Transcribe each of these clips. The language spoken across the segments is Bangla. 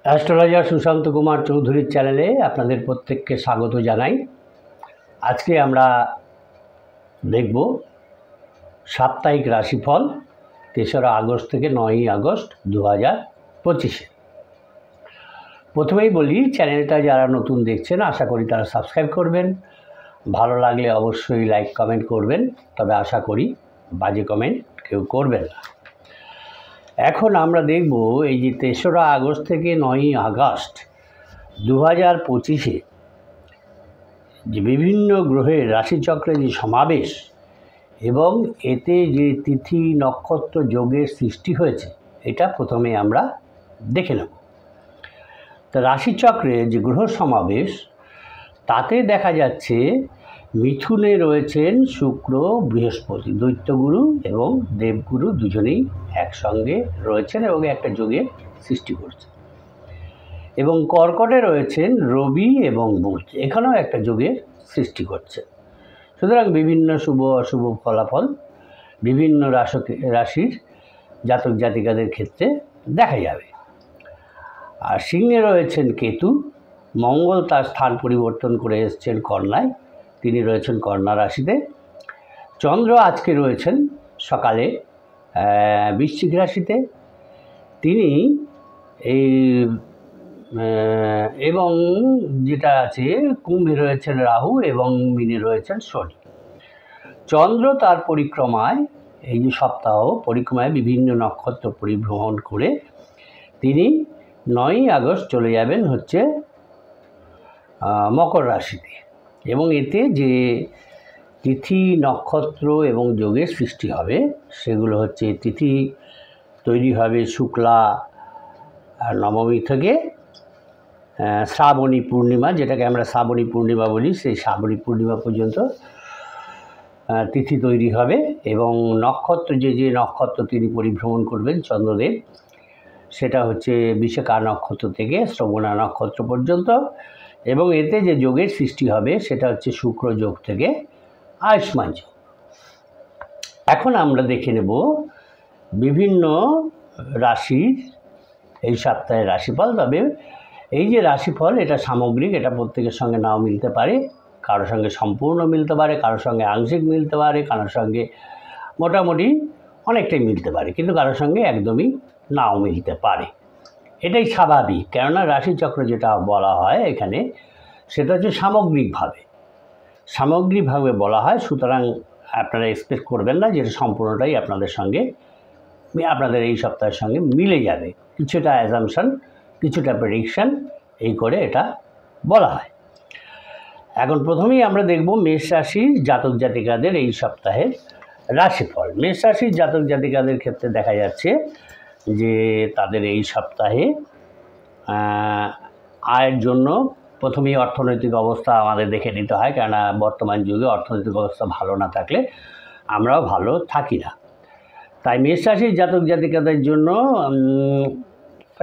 অ্যাস্ট্রোলজার সুশান্ত কুমার চৌধুরীর চ্যানেলে আপনাদের প্রত্যেককে স্বাগত জানাই। আজকে আমরা দেখব সাপ্তাহিক রাশিফল ৩রা আগস্ট থেকে ৯ই আগস্ট ২০২৫। প্রথমেই বলি, চ্যানেলটা যারা নতুন দেখছেন আশা করি তারা সাবস্ক্রাইব করবেন। ভালো লাগলে অবশ্যই লাইক কমেন্ট করবেন, তবে আশা করি বাজে কমেন্ট কেউ করবেন না। এখন আমরা দেখব এই যে ৩রা আগস্ট থেকে ৯ই আগস্ট ২০২৫-এ যে বিভিন্ন গ্রহের রাশিচক্রে যে সমাবেশ এবং এতে যে তিথি নক্ষত্র যোগের সৃষ্টি হয়েছে, এটা প্রথমে আমরা দেখে নেব। তো রাশিচক্রে যে গ্রহ সমাবেশ, তাতে দেখা যাচ্ছে মিথুনে রয়েছেন শুক্র, বৃহস্পতি, দৈত্যগুরু এবং দেবগুরু দুজনেই একসঙ্গে রয়েছেন এবং একটা যোগের সৃষ্টি করছে। এবং কর্কটে রয়েছেন রবি এবং বুধ, এখানেও একটা যোগের সৃষ্টি করছে। সুতরাং বিভিন্ন শুভ অশুভ ফলাফল বিভিন্ন রাশির জাতক জাতিকাদের ক্ষেত্রে দেখা যাবে। আর সিংহে রয়েছেন কেতু, মঙ্গল তার স্থান পরিবর্তন করে এসেছেন কন্যায়, তিনি রয়েছেন কন্যা রাশিতে। চন্দ্র আজকে রয়েছেন সকালে বৃশ্চিক রাশিতে, তিনি এই এবং যেটা আছে কুম্ভে রয়েছেন রাহু এবং মীনে রয়েছেন শনি। চন্দ্র তার পরিক্রমায় এই যে সপ্তাহ পরিক্রমায় বিভিন্ন নক্ষত্র পরিভ্রমণ করে তিনি ৯ই আগস্ট চলে যাবেন হচ্ছে মকর রাশিতে। এবং এতে যে তিথি নক্ষত্র এবং যোগের সৃষ্টি হবে সেগুলো হচ্ছে, তিথি তৈরি হবে শুক্লা নবমী থেকে শ্রাবণী পূর্ণিমা, যেটাকে আমরা শ্রাবণী পূর্ণিমা বলি, সেই শ্রাবণী পূর্ণিমা পর্যন্ত তিথি তৈরি হবে। এবং নক্ষত্র যে নক্ষত্র তিনি পরিভ্রমণ করবেন চন্দ্রদেব, সেটা হচ্ছে বিশাখা নক্ষত্র থেকে শ্রবণা নক্ষত্র পর্যন্ত। এবং এতে যে যোগের সৃষ্টি হবে সেটা হচ্ছে শুক্র যোগ থেকে আয়ুষ্মান যোগ। এখন আমরা দেখে নেব বিভিন্ন রাশির এই সপ্তাহের রাশিফল। তবে এই যে রাশিফল, এটা সামগ্রিক, এটা প্রত্যেকের সঙ্গে নাও মিলতে পারে, কারোর সঙ্গে সম্পূর্ণ মিলতে পারে, কারোর সঙ্গে আংশিক মিলতে পারে, কারোর সঙ্গে মোটামুটি অনেকটাই মিলতে পারে, কিন্তু কারোর সঙ্গে একদমই নাও মিলতে পারে। এটাই স্বাভাবিক, কেননা রাশিচক্র যেটা বলা হয় এখানে, সেটা হচ্ছে সামগ্রিকভাবে বলা হয়। সুতরাং আপনারা এক্সপেক্ট করবেন না যে এটা সম্পূর্ণটাই আপনাদের এই সপ্তাহের সঙ্গে মিলে যাবে। কিছুটা অ্যাজাম্পশন, কিছুটা প্রেডিকশন, এই করে এটা বলা হয়। এখন প্রথমেই আমরা দেখব মেষ রাশির জাতক জাতিকাদের এই সপ্তাহের রাশিফল। মেষ রাশির জাতক জাতিকাদের ক্ষেত্রে দেখা যাচ্ছে যে তাদের এই সপ্তাহে আয়ের জন্য প্রথমেই অর্থনৈতিক অবস্থা আমাদের দেখে নিতে হয়, কেননা বর্তমান যুগে অর্থনৈতিক অবস্থা ভালো না থাকলে আমরাও ভালো থাকি না। তাই মেষ রাশির জাতক জাতিকাদের জন্য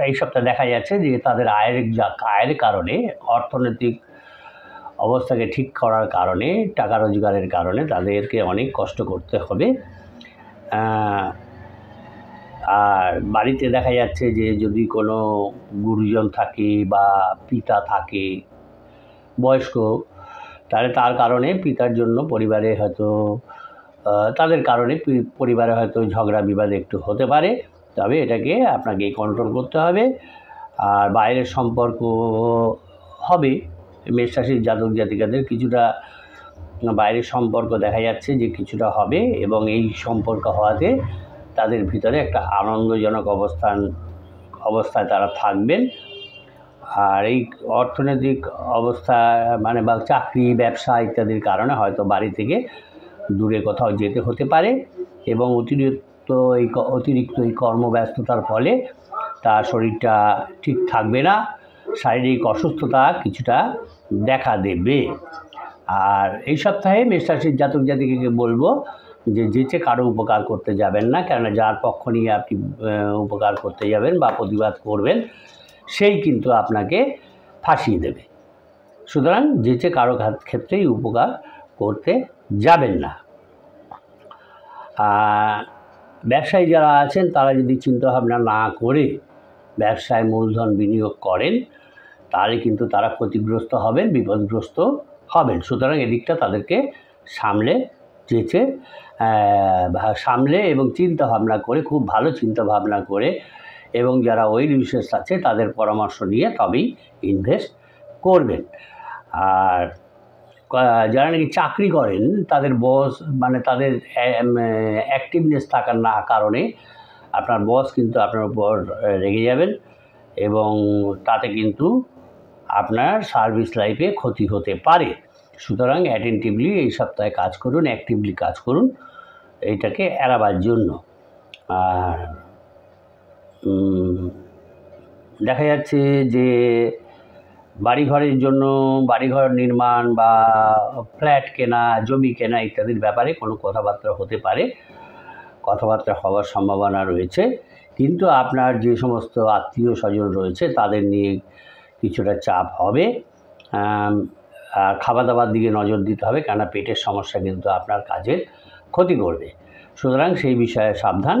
এই সপ্তাহে দেখা যাচ্ছে যে তাদের আয়ের কারণে, অর্থনৈতিক অবস্থাকে ঠিক করার কারণে, টাকা রোজগারের কারণে তাদেরকে অনেক কষ্ট করতে হবে। আর বাড়িতে দেখা যাচ্ছে যে যদি কোনো গুরুজন থাকে বা পিতা থাকে বয়স্ক, তাহলে তার কারণে পিতার জন্য পরিবারে হয়তো তাদের কারণে পরিবারে হয়তো ঝগড়া বিবাদ একটু হতে পারে, তবে এটাকে আপনাকে কন্ট্রোল করতে হবে। আর বাইরের সম্পর্ক হবে, মেষ রাশির জাতক জাতিকাদের কিছুটা বাইরের সম্পর্ক দেখা যাচ্ছে যে কিছুটা হবে, এবং এই সম্পর্ক হওয়াতে তাদের ভিতরে একটা আনন্দজনক অবস্থায় তারা থাকবেন। আর এই অর্থনৈতিক অবস্থা মানে বা চাকরি ব্যবসা ইত্যাদির কারণে হয়তো বাড়ি থেকে দূরে কোথাও যেতে হতে পারে, এবং অতিরিক্ত এই কর্মব্যস্ততার ফলে তার শরীরটা ঠিক থাকবে না, শারীরিক অসুস্থতা কিছুটা দেখা দেবে। আর এই সপ্তাহে মেষ রাশির জাতক জাতিকাকে বলবো যে যেচে কারো উপকার করতে যাবেন না, কেননা যার পক্ষ নিয়ে আপনি উপকার করতে যাবেন বা প্রতিবাদ করবেন সেই কিন্তু আপনাকে ফাঁসিয়ে দেবে। সুতরাং যেচে কারো ক্ষেত্রেই উপকার করতে যাবেন না। ব্যবসায়ী যারা আছেন তারা যদি চিন্তাভাবনা না করে ব্যবসায় মূলধন বিনিয়োগ করেন, তাহলে কিন্তু তারা ক্ষতিগ্রস্ত হবেন, বিপদগ্রস্ত হবেন। সুতরাং এদিকটা তাদেরকে সামলে চেঁচে সামলে এবং চিন্তাভাবনা করে, খুব ভালো চিন্তাভাবনা করে, এবং যারা ওয়েল উইশার্স আছে তাদের পরামর্শ নিয়ে তবেই ইনভেস্ট করবেন। আর যারা নাকি চাকরি করেন, তাদের বস মানে তাদের অ্যাক্টিভনেস থাকার না কারণে আপনার বস কিন্তু আপনার উপর রেগে যাবেন এবং তাতে কিন্তু আপনার সার্ভিস লাইফে ক্ষতি হতে পারে। সুতরাং অ্যাটেন্টিভলি এই সপ্তাহে কাজ করুন, অ্যাক্টিভলি কাজ করুন এইটাকে এড়াবার জন্য। আর দেখা যাচ্ছে যে বাড়িঘরের জন্য, বাড়িঘর নির্মাণ বা ফ্ল্যাট কেনা, জমি কেনা ইত্যাদির ব্যাপারে কোনো কথাবার্তা হতে পারে, কথাবার্তা হওয়ার সম্ভাবনা রয়েছে। কিন্তু আপনার যে সমস্ত আত্মীয় স্বজন রয়েছে তাদের নিয়ে কিছুটা চাপ হবে। আর খাওয়া দাওয়ার দিকে নজর দিতে হবে, কেননা পেটের সমস্যা কিন্তু আপনার কাজের ক্ষতি করবে। সুতরাং সেই বিষয়ে সাবধান।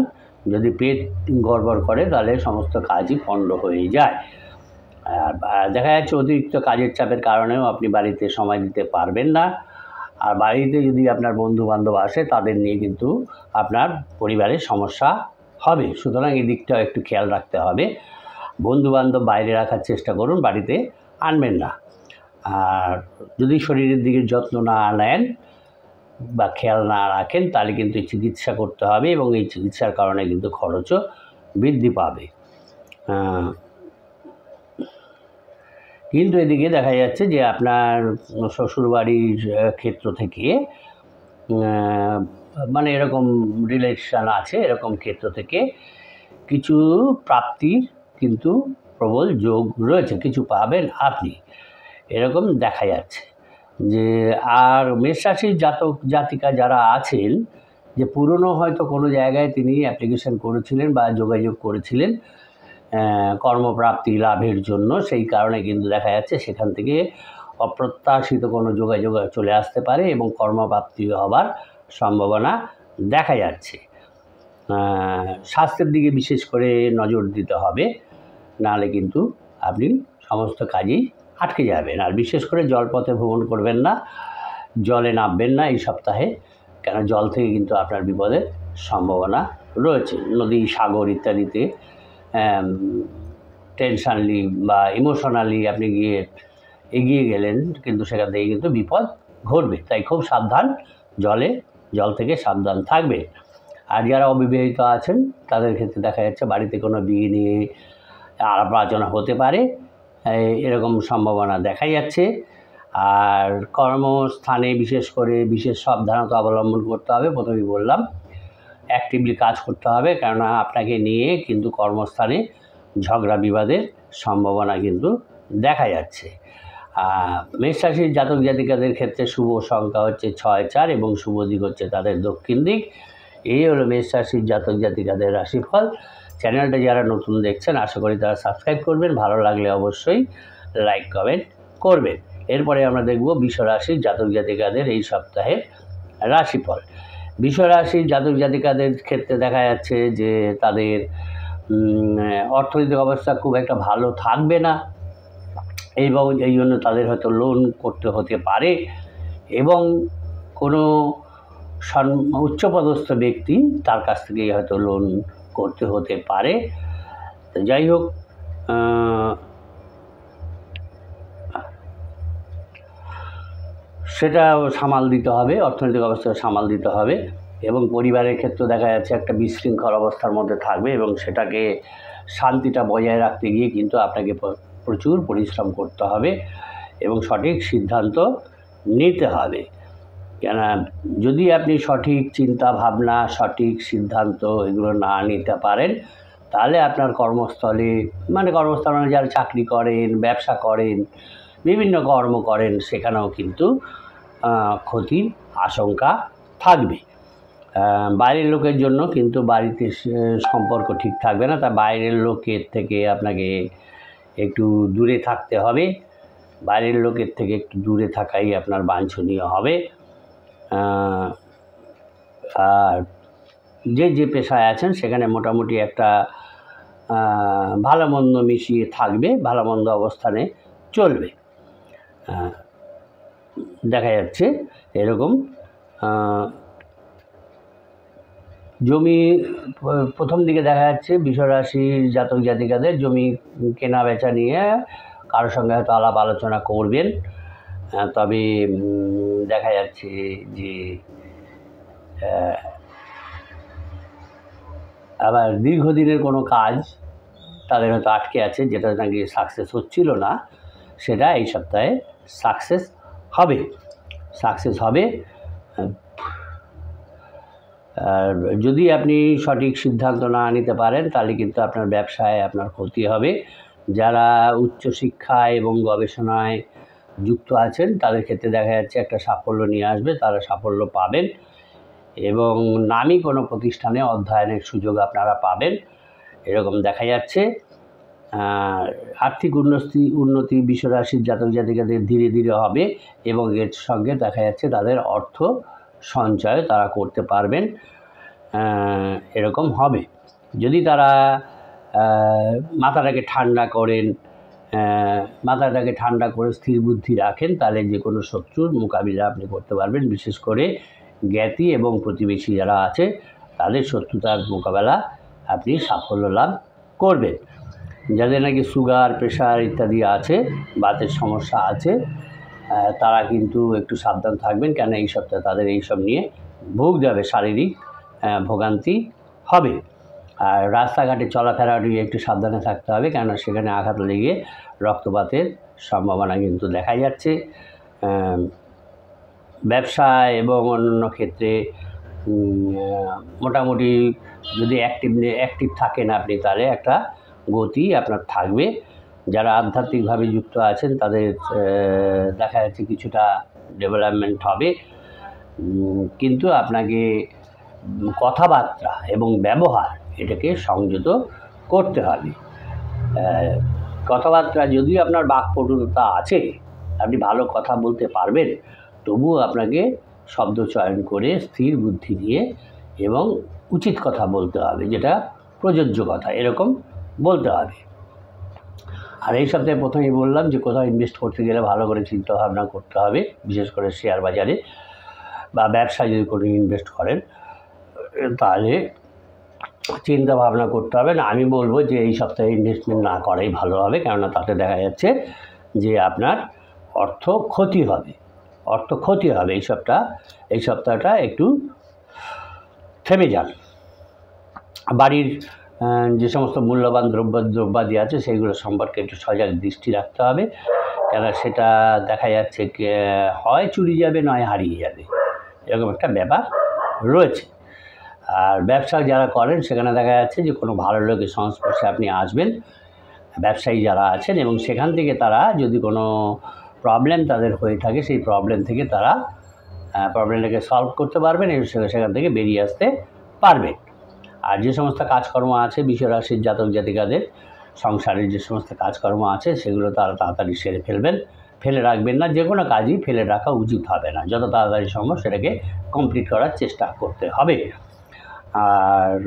যদি পেট গড়বড় করে তাহলে সমস্ত কাজই পণ্ড হয়ে যায়। আর দেখা যাচ্ছে অতিরিক্ত কাজের চাপের কারণেও আপনি বাড়িতে সময় দিতে পারবেন না। আর বাড়িতে যদি আপনার বন্ধুবান্ধব আসে তাদের নিয়ে কিন্তু আপনার পরিবারের সমস্যা হবে। সুতরাং এই দিকটাও একটু খেয়াল রাখতে হবে। বন্ধুবান্ধব বাইরে রাখার চেষ্টা করুন, বাড়িতে আনবেন না। আর যদি শরীরের দিকে যত্ন না নেন বা খেয়াল না রাখেন তাহলে কিন্তু চিকিৎসা করতে হবে এবং এই চিকিৎসার কারণে কিন্তু খরচও বৃদ্ধি পাবে। কিন্তু এদিকে দেখা যাচ্ছে যে আপনার শ্বশুরবাড়ির ক্ষেত্র থেকে মানে এরকম রিলেশন আছে, এরকম ক্ষেত্র থেকে কিছু প্রাপ্তির কিন্তু প্রবল যোগ রয়েছে, কিছু পাবেন আপনি, এরকম দেখা যাচ্ছে। যে আর মেষ রাশির জাতক জাতিকা যারা আছেন, যে পুরনো হয়তো কোনো জায়গায় তিনি অ্যাপ্লিকেশন করেছিলেন বা যোগাযোগ করেছিলেন কর্মপ্রাপ্তি লাভের জন্য, সেই কারণে কিন্তু দেখা যাচ্ছে সেখান থেকে অপ্রত্যাশিত কোনো যোগাযোগ চলে আসতে পারে এবং কর্মপ্রাপ্তি হবার সম্ভাবনা দেখা যাচ্ছে। স্বাস্থ্যের দিকে বিশেষ করে নজর দিতে হবে, নাহলে কিন্তু আপনি সমস্ত কাজেই আটকে যাবেন। আর বিশেষ করে জলপথে ভ্রমণ করবেন না, জলে নামবেন না এই সপ্তাহে, কেন জল থেকে কিন্তু আপনার বিপদের সম্ভাবনা রয়েছে। নদী, সাগর ইত্যাদিতে টেনশনালি বা ইমোশনালি আপনি এগিয়ে গেলেন, কিন্তু সেখান থেকে কিন্তু বিপদ ঘটবে। তাই খুব সাবধান, জল থেকে সাবধান থাকবে। আর যারা অবিবাহিত আছেন তাদের ক্ষেত্রে দেখা যাচ্ছে বাড়িতে কোনো বিয়ে নিয়ে আলাপ আলোচনা হতে পারে, এরকম সম্ভাবনা দেখা যাচ্ছে। আর কর্মস্থানে বিশেষ করে বিশেষ সাবধানতা অবলম্বন করতে হবে। প্রথমেই বললাম অ্যাক্টিভলি কাজ করতে হবে, কেননা আপনাকে নিয়ে কিন্তু কর্মস্থানে ঝগড়া বিবাদের সম্ভাবনা কিন্তু দেখা যাচ্ছে। মেষ রাশির জাতক জাতিকাদের ক্ষেত্রে শুভ সংখ্যা হচ্ছে 6, 4 এবং শুভ দিক হচ্ছে তাদের দক্ষিণ দিক। এই হলো মেষ রাশির জাতক জাতিকাদের রাশিফল। চ্যানেলটা যারা নতুন দেখছেন আশা করি তারা সাবস্ক্রাইব করবেন, ভালো লাগলে অবশ্যই লাইক কমেন্ট করবেন। এরপরে আমরা দেখব বৃষ রাশির জাতক জাতিকাদের এই সপ্তাহের রাশিফল। বৃষ রাশির জাতক জাতিকাদের ক্ষেত্রে দেখা যাচ্ছে যে তাদের অর্থনৈতিক অবস্থা খুব একটা ভালো থাকবে না এবং এই জন্য তাদের হয়তো লোন করতে হতে পারে এবং কোনো উচ্চপদস্থ ব্যক্তি তার কাছ থেকেই হয়তো লোন করতে হতে পারে। তো যাই হোক, সেটা সামাল দিতে হবে, অর্থনৈতিক অবস্থা সামাল দিতে হবে এবং পরিবারের ক্ষেত্রে দেখা যাচ্ছে একটা বিশৃঙ্খল অবস্থার মধ্যে থাকবে এবং সেটাকে শান্তিটা বজায় রাখতে গিয়ে কিন্তু আপনাকে প্রচুর পরিশ্রম করতে হবে এবং সঠিক সিদ্ধান্ত নিতে হবে। কেন যদি আপনি সঠিক চিন্তা ভাবনা, সঠিক সিদ্ধান্ত এগুলো না নিতে পারেন তাহলে আপনার কর্মস্থলে মানে যারা চাকরি করেন, ব্যবসা করেন, বিভিন্ন কর্ম করেন, সেখানেও কিন্তু ক্ষতির আশঙ্কা থাকবে। বাইরের লোকের জন্য কিন্তু বাড়িতে সম্পর্ক ঠিক থাকবে না, তা বাইরের লোকের থেকে আপনাকে একটু দূরে থাকতে হবে। বাইরের লোকের থেকে একটু দূরে থাকাই আপনার বাঞ্ছনীয় হবে। আর যে পেশায় আছেন সেখানে মোটামুটি একটা ভালো মন্দ মিশিয়ে থাকবে, ভালো মন্দ অবস্থানে চলবে। দেখা যাচ্ছে এরকম জমি প্রথম দিকে দেখা যাচ্ছে বৃষরাশির জাতক জাতিকাদের জমি কেনা বেচা নিয়ে কারোর সঙ্গে হয়তো আলাপ আলোচনা করবেন, তবে দেখা যাচ্ছে যে আবার দীর্ঘদিনের কোনো কাজ তাদের হয়তো আটকে আছে, যেটা নাকি সাকসেস হচ্ছিল না, সেটা এই সপ্তাহে সাকসেস হবে। আর যদি আপনি সঠিক সিদ্ধান্ত না নিতে পারেন তাহলে কিন্তু আপনার ব্যবসায় আপনার ক্ষতি হবে। যারা উচ্চশিক্ষা এবং গবেষণায় যুক্ত আছেন তাদের ক্ষেত্রে দেখা যাচ্ছে একটা সাফল্য নিয়ে আসবে, তারা সাফল্য পাবেন এবং নামী কোনো প্রতিষ্ঠানে অধ্যয়নের সুযোগ আপনারা পাবেন, এরকম দেখা যাচ্ছে। আর্থিক উন্নতি বৃষরাশির জাতক জাতিকাদের ধীরে ধীরে হবে এবং এর সঙ্গে দেখা যাচ্ছে তাদের অর্থ সঞ্চয় তারা করতে পারবেন, এরকম হবে। যদি তারা মাথাটাকে ঠান্ডা করে স্থির বুদ্ধি রাখেন তাহলে যে কোনো শত্রুর মোকাবিলা আপনি করতে পারবেন। বিশেষ করে জ্ঞাতি এবং প্রতিবেশী যারা আছে তাদের শত্রুতার মোকাবেলা আপনি সাফল্য লাভ করবেন। যাদের নাকি সুগার, প্রেশার ইত্যাদি আছে, বাতের সমস্যা আছে, তারা কিন্তু একটু সাবধান থাকবেন, কেন এই সপ্তাহে তাদের এইসব নিয়ে ভুগতে হবে, শারীরিক ভোগান্তি হবে। আর রাস্তাঘাটে চলাফেরাটি একটু সাবধানে থাকতে হবে, কেননা সেখানে আঘাত লেগে রক্তপাতের সম্ভাবনা কিন্তু দেখা যাচ্ছে। ব্যবসায় এবং অন্যান্য ক্ষেত্রে মোটামুটি যদি অ্যাক্টিভ থাকেন আপনি, তাহলে একটা গতি আপনার থাকবে। যারা আধ্যাত্মিকভাবে যুক্ত আছেন তাদের দেখা যাচ্ছে কিছুটা ডেভেলপমেন্ট হবে, কিন্তু আপনাকে কথাবার্তা এবং ব্যবহার এটাকে সংযত করতে হবে। কথাবার্তা যদিও আপনার বাকপটুতা আছে, আপনি ভালো কথা বলতে পারবেন, তবুও আপনাকে শব্দ চয়ন করে স্থির বুদ্ধি দিয়ে এবং উচিত কথা বলতে হবে, যেটা প্রযোজ্য কথা, এরকম বলতে হবে। আর এই সপ্তাহে প্রথমেই বললাম যে কোথাও ইনভেস্ট করতে গেলে ভালো করে চিন্তা ভাবনা করতে হবে, বিশেষ করে শেয়ার বাজারে বা ব্যবসায় যদি কোনো ইনভেস্ট করেন তাহলে চিন্তা ভাবনা করতে হবে। না, আমি বলবো যে এই সপ্তাহে ইনভেস্টমেন্ট না করাই ভালো হবে, কেননা তাতে দেখা যাচ্ছে যে আপনার অর্থ ক্ষতি হবে। এই সপ্তাহটা একটু থেমে যান। বাড়ির যে সমস্ত মূল্যবান দ্রব্যাদি আছে সেইগুলো সম্পর্কে একটু সজাগ দৃষ্টি রাখতে হবে, কেন সেটা দেখা যাচ্ছে হয় চুরি যাবে, নয় হারিয়ে যাবে, এরকম একটা ব্যাপার রয়েছে। আর ব্যবসা যারা করেন সেখানে দেখা যাচ্ছে যে কোনো ভালো লোকের সংস্পর্শে আপনি আসবেন, ব্যবসায়ী যারা আছেন, এবং সেখান থেকে তারা যদি কোনো প্রবলেম তাদের হয়ে থাকে সেই প্রবলেম থেকে তারা প্রবলেমটাকে সলভ করতে পারবেন এবং সেখান থেকে বেরিয়ে আসতে পারবেন। আর যে সমস্ত কাজকর্ম আছে বৃষরাশির জাতক জাতিকাদের, সংসারের যে সমস্ত কাজকর্ম আছে সেগুলো তারা তাড়াতাড়ি সেরে ফেলে রাখবেন না। যে কোনো কাজই ফেলে রাখা উচিত হবে না, যত তাড়াতাড়ি সম্ভব সেটাকে কমপ্লিট করার চেষ্টা করতে হবে। আর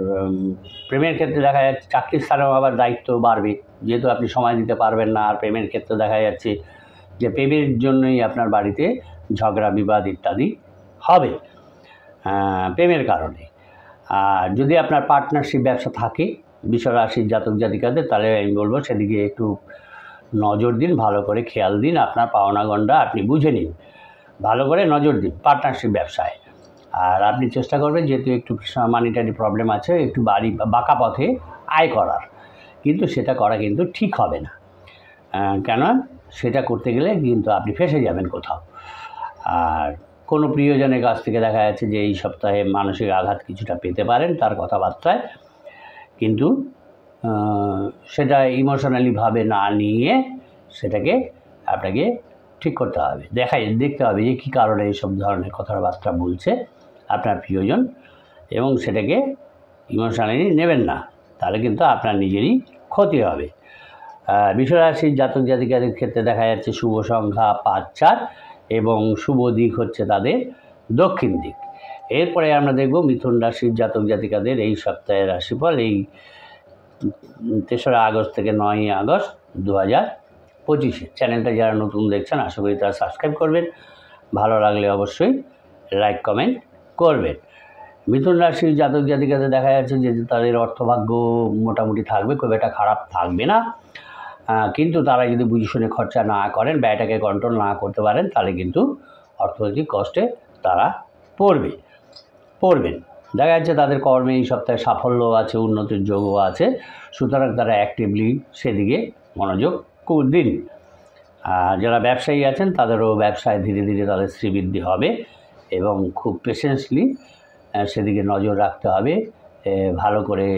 প্রেমের ক্ষেত্রে দেখা যাচ্ছে চাকরির স্থানেও আবার দায়িত্ব বাড়বে, যেহেতু আপনি সময় দিতে পারবেন না। আর প্রেমের ক্ষেত্রে দেখা যাচ্ছে যে প্রেমের জন্যই আপনার বাড়িতে ঝগড়া বিবাদ ইত্যাদি হবে প্রেমের কারণে। আর যদি আপনার পার্টনারশিপ ব্যবসা থাকে বৃষরাশির জাতক জাতিকাদের, তাহলে আমি বলবো সেদিকে একটু নজর দিন, ভালো করে খেয়াল দিন, আপনার পাওনা গণ্ডা আপনি বুঝে নিন, ভালো করে নজর দিন পার্টনারশিপ ব্যবসায়। আর আপনি চেষ্টা করবেন, যেহেতু একটু মানিটারি প্রবলেম আছে, একটু বাঁকা পথে আয় করার, কিন্তু সেটা করা কিন্তু ঠিক হবে না, কেন সেটা করতে গেলে কিন্তু আপনি ফেঁসে যাবেন কোথাও। আর কোনো প্রিয়জনের কাছ থেকে দেখা যাচ্ছে যে এই সপ্তাহে মানসিক আঘাত কিছুটা পেতে পারেন তার কথাবার্তায়, কিন্তু সেটা ইমোশনালিভাবে না নিয়ে সেটাকে আপনাকে ঠিক করতে হবে, দেখতে হবে যে কী কারণে এইসব ধরনের কথাবার্তা বলছে আপনার প্রিয়জন, এবং সেটাকে ইমোশনালি নেবেন না, তাহলে কিন্তু আপনার নিজেরই ক্ষতি হবে। বৃষরাশির জাতক জাতিকাদের ক্ষেত্রে দেখা যাচ্ছে শুভ সংখ্যা 5-4 এবং শুভ দিক হচ্ছে তাদের দক্ষিণ দিক। এরপরে আমরা দেখব মিথুন রাশির জাতক জাতিকাদের এই সপ্তাহের রাশিফল। এই 3রা আগস্ট থেকে 9ই আগস্ট 2025। চ্যানেলটা যারা নতুন দেখছেন আশা করি তারা সাবস্ক্রাইব করবেন, ভালো লাগলে অবশ্যই লাইক কমেন্ট করবেন। মিথুন রাশির জাতক জাতিকাদের দেখা যাচ্ছে যে তাদের অর্থভাগ্য মোটামুটি থাকবে, খুব একটা খারাপ থাকবে না, কিন্তু তারা যদি বুঝে শুনে খরচা না করেন, ব্যয়টাকে কন্ট্রোল না করতে পারেন, তাহলে কিন্তু অর্থনৈতিক কষ্টে তারা পড়বেন। দেখা যাচ্ছে তাদের কর্মে এই সপ্তাহে সাফল্য আছে, উন্নতির যোগও আছে, সুতরাং তারা অ্যাক্টিভলি সেদিকে মনোযোগ দিন। যারা ব্যবসায়ী আছেন তাদেরও ব্যবসায় ধীরে ধীরে তাদের শ্রীবৃদ্ধি হবে এবং খুব পেশেন্সলি সেদিকে নজর রাখতে হবে, ভালো করে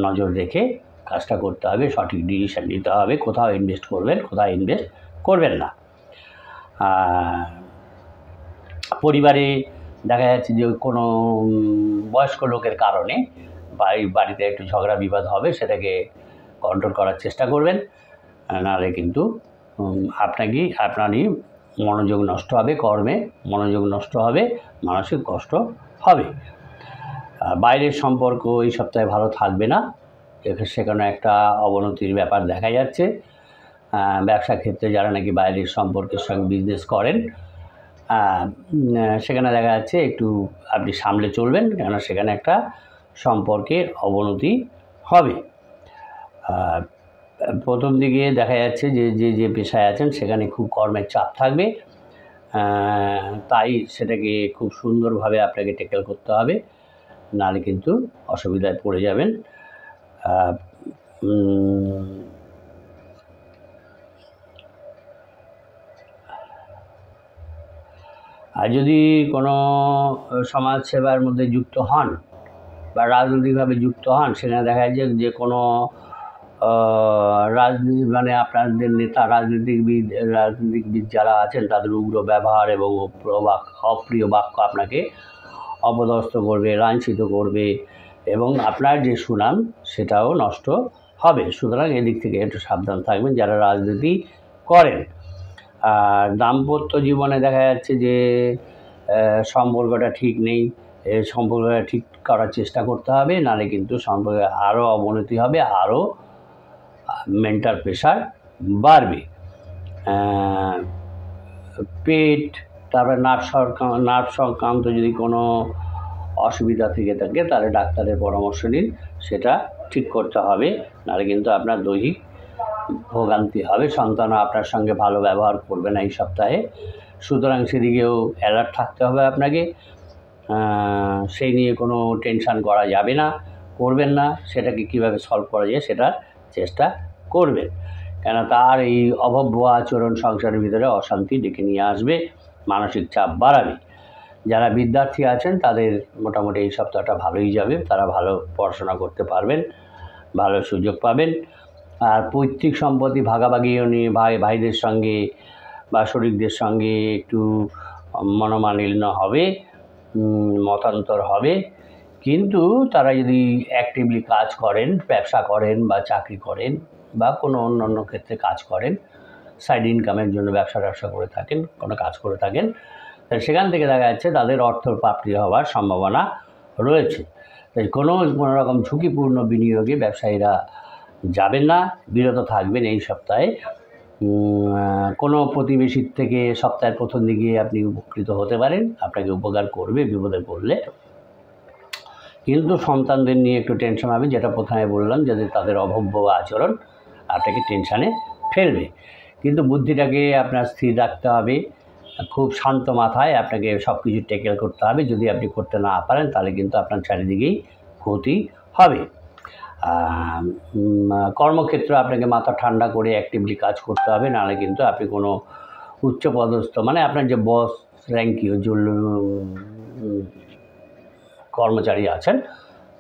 নজর রেখে কাজটা করতে হবে, সঠিক ডিসিশন নিতে হবে, কোথাও ইনভেস্ট করবেন, কোথাও ইনভেস্ট করবেন না। পরিবারে দেখা যাচ্ছে যে কোনো বয়স্ক লোকের কারণে বাড়িতে একটু ঝগড়া বিবাদ হবে, সেটাকে কন্ট্রোল করার চেষ্টা করবেন, নাহলে কিন্তু আপনারই মনোযোগ নষ্ট হবে, কর্মে মনোযোগ নষ্ট হবে, মানসিক কষ্ট হবে। বাইরের সম্পর্ক এই সপ্তাহে ভালো থাকবে না, সেখানে একটা অবনতির ব্যাপার দেখা যাচ্ছে। ব্যবসা ক্ষেত্রে যারা নাকি বাইরের সম্পর্কের সঙ্গে বিজনেস করেন, সেখানে দেখা যাচ্ছে একটু আপনি সামলে চলবেন, কেননা সেখানে একটা সম্পর্কের অবনতি হবে। প্রথম দিকে দেখা যাচ্ছে যে পেশায় আছেন সেখানে খুব কর্মের চাপ থাকবে, তাই সেটাকে খুব সুন্দরভাবে আপনাকে ট্যাকেল করতে হবে, নাহলে কিন্তু অসুবিধায় পড়ে যাবেন। আর যদি কোনো সমাজ সেবার মধ্যে যুক্ত হন বা রাজনৈতিকভাবে যুক্ত হন, সেখানে দেখা যায় যে কোনো রাজনীতি মানে আপনাদের নেতা রাজনীতিবিদ যারা আছেন তাদের উগ্র ব্যবহার এবং অপ্রিয় বাক্য আপনাকে অপদস্থ করবে, লাঞ্ছিত করবে এবং আপনার যে সুনাম সেটাও নষ্ট হবে। সুতরাং এদিক থেকে একটু সাবধান থাকবেন যারা রাজনীতি করেন। আর দাম্পত্য জীবনে দেখা যাচ্ছে যে সম্পর্কটা ঠিক নেই, সম্পর্কটা ঠিক করার চেষ্টা করতে হবে, নাহলে কিন্তু সম্পর্কে আরও অবনতি হবে, আরও মেন্টাল প্রেশার বাড়বে। পেট, তারপরে নার্ভ সংক্রান্ত যদি কোনো অসুবিধা থেকে থাকে তাহলে ডাক্তারের পরামর্শ নিন, সেটা ঠিক করতে হবে, নাহলে কিন্তু আপনার দৈহিক ভোগান্তি হবে, সন্তানও আপনার সঙ্গে ভালো ব্যবহার করবে না এই সপ্তাহে। সুতরাং সেদিকেও অ্যালার্ট থাকতে হবে আপনাকে, সেই নিয়ে কোনো টেনশান করা যাবে না, করবেন না, সেটাকে কীভাবে সলভ করা যায় সেটার চেষ্টা করবেন, কেন তার এই অভব্য আচরণ সংসারের ভিতরে অশান্তি ডেকে নিয়ে আসবে, মানসিক চাপ বাড়াবে। যারা বিদ্যার্থী আছেন তাদের মোটামুটি এই সপ্তাহটা ভালোই যাবে, তারা ভালো পড়াশোনা করতে পারবেন, ভালো সুযোগ পাবেন। আর পৈতৃক সম্পত্তি ভাগাভাগিও নিয়ে ভাইদের সঙ্গে বা শরিকদের সঙ্গে একটু মনোমালিন্য হবে, মতান্তর হবে, কিন্তু তারা যদি অ্যাক্টিভলি কাজ করেন, ব্যবসা করেন বা চাকরি করেন বা কোনো অন্যান্য ক্ষেত্রে কাজ করেন, সাইড ইনকামের জন্য ব্যবসা করে থাকেন, কোনো কাজ করে থাকেন, সেখান থেকে দেখা যাচ্ছে তাদের অর্থ প্রাপ্তি হওয়ার সম্ভাবনা রয়েছে। তাই কোনো রকম ঝুঁকিপূর্ণ বিনিয়োগে ব্যবসায়ীরা যাবেন না, বিরত থাকবেন এই সপ্তাহে। কোনো প্রতিবেশীর থেকে সপ্তাহের প্রথম দিকে আপনি উপকৃত হতে পারেন, আপনাকে উপকার করবে বিপদে পড়লে, কিন্তু সন্তানদের নিয়ে একটু টেনশন হবে, যেটা প্রথমে বললাম, যাতে তাদের অভব্য আচরণ আপনাকে টেনশানে ফেলবে। কিন্তু বুদ্ধিটাকে আপনার স্থির রাখতে হবে, খুব শান্ত মাথায় আপনাকে সব কিছু ট্যাকেল করতে হবে। যদি আপনি করতে না পারেন তাহলে কিন্তু আপনার চারিদিকেই ক্ষতি হবে। কর্মক্ষেত্রে আপনাকে মাথা ঠান্ডা করে অ্যাক্টিভলি কাজ করতে হবে, নাহলে কিন্তু আপনি কোনো উচ্চপদস্থ মানে আপনার যে বস র্যাঙ্কীয় যে কর্মচারী আছেন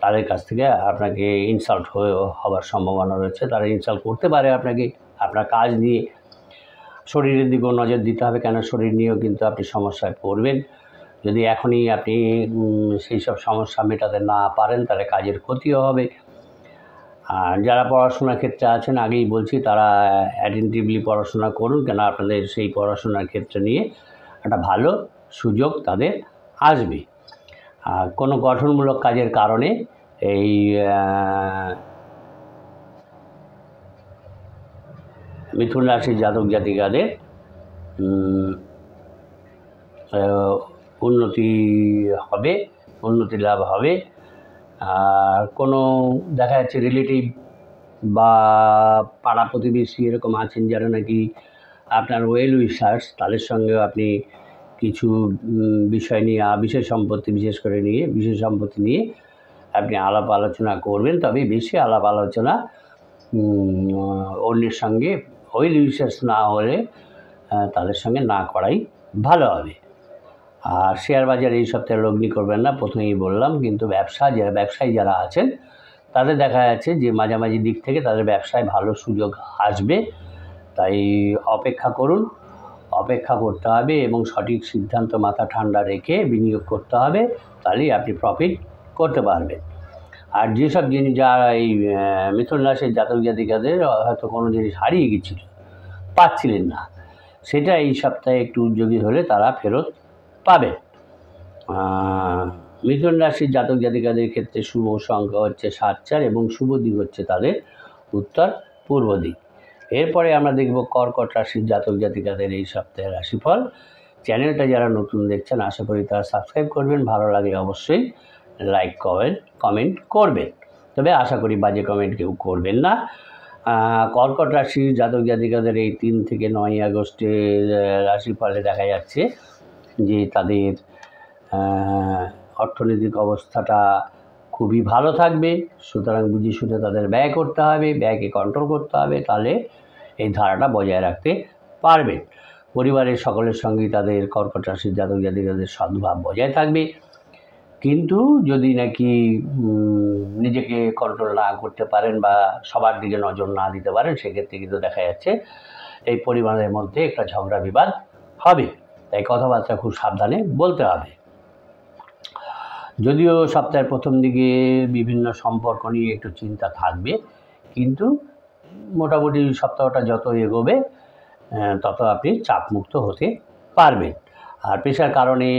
তাদের কাছ থেকে আপনাকে ইনসাল্ট হওয়ার সম্ভাবনা রয়েছে, তারা ইনসাল্ট করতে পারে আপনাকে, আপনার কাজ নিয়ে। শরীরের দিকেও নজর দিতে হবে, কেন শরীর নিয়েও কিন্তু আপনি সমস্যায় পড়বেন। যদি এখনই আপনি সেই সব সমস্যা মেটাতে না পারেন তাহলে কাজের ক্ষতিও হবে। আর যারা পড়াশোনার ক্ষেত্রে আছেন, আগেই বলছি, তারা অ্যাটেন্টিভলি পড়াশোনা করুন, কেন আপনাদের সেই পড়াশোনার ক্ষেত্র নিয়ে একটা ভালো সুযোগ তাদের আসবে। কোনো গঠনমূলক কাজের কারণে এই মিথুন রাশির জাতক জাতিকাদের উন্নতি হবে, উন্নতি লাভ হবে। আর কোনো দেখা যাচ্ছে রিলেটিভ বা পাড়া প্রতিবেশী এরকম আছেন যারা নাকি আপনার ওয়েল উইশার্স, তাদের সঙ্গেও আপনি কিছু বিষয় নিয়ে, বিষয় সম্পত্তি বিশেষ করে নিয়ে, বিষয় সম্পত্তি নিয়ে আপনি আলাপ আলোচনা করবেন। তবে বেশি আলাপ আলোচনা অন্যের সঙ্গে ওয়েল উইশার্স না হলে তাদের সঙ্গে না করাই ভালো হবে। আর শেয়ার বাজারে এই সপ্তাহে লগ্নি করবেন না, প্রথমেই বললাম। কিন্তু ব্যবসায়ী যারা আছেন তাদের দেখা যাচ্ছে যে মাঝামাঝি দিক থেকে তাদের ব্যবসায় ভালো সুযোগ আসবে। তাই অপেক্ষা করুন, অপেক্ষা করতে হবে এবং সঠিক সিদ্ধান্ত মাথা ঠান্ডা রেখে বিনিয়োগ করতে হবে, তাহলেই আপনি প্রফিট করতে পারবেন। আর যেসব জিনিস যারা এই মিথুন রাশির জাতক জাতিকাদের হয়তো কোনো জিনিস হারিয়ে গেছিল, পাচ্ছিলেন না, সেটা এই সপ্তাহে একটু উদ্যোগী হলে তারা ফেরত পাবে। মিথুন রাশির জাতক জাতিকাদের ক্ষেত্রে শুভ সংখ্যা হচ্ছে 7-4 এবং শুভ দিক হচ্ছে তাদের উত্তর পূর্ব দিক। এরপরে আমরা দেখব কর্কট রাশির জাতক জাতিকাদের এই সপ্তাহের রাশিফল। চ্যানেলটা যারা নতুন দেখছেন আশা করি তারা সাবস্ক্রাইব করবেন, ভালো লাগলে অবশ্যই লাইক কমেন্ট করবেন, তবে আশা করি বাজে কমেন্ট কেউ করবেন না। কর্কট রাশির জাতক জাতিকাদের এই 3 থেকে 9 আগস্টের রাশিফলে দেখা যাচ্ছে যে তাদের অর্থনৈতিক অবস্থাটা খুবই ভালো থাকবে। সুতরাং বুঝে শুনে তাদের ব্যয় করতে হবে, ব্যয়কে কন্ট্রোল করতে হবে, তাহলে এই ধারাটা বজায় রাখতে পারবেন। পরিবারের সকলের সঙ্গেই তাদের কর্কট রাশির জাতক জাতিকাদের সদ্ভাব বজায় থাকবে। কিন্তু যদি নাকি নিজেকে কন্ট্রোল না করতে পারেন বা সবার দিকে নজর না দিতে পারেন, সেক্ষেত্রে কিন্তু দেখা যাচ্ছে এই পরিবারের মধ্যে একটা ঝগড়া বিবাদ হবে। তাই কথাবার্তা খুব সাবধানে বলতে হবে। যদিও সপ্তাহের প্রথম দিকে বিভিন্ন সম্পর্ক নিয়ে একটু চিন্তা থাকবে, কিন্তু মোটামুটি সপ্তাহটা যত এগোবে তত আপনি চাপমুক্ত হতে পারবেন। আর পেশার কারণে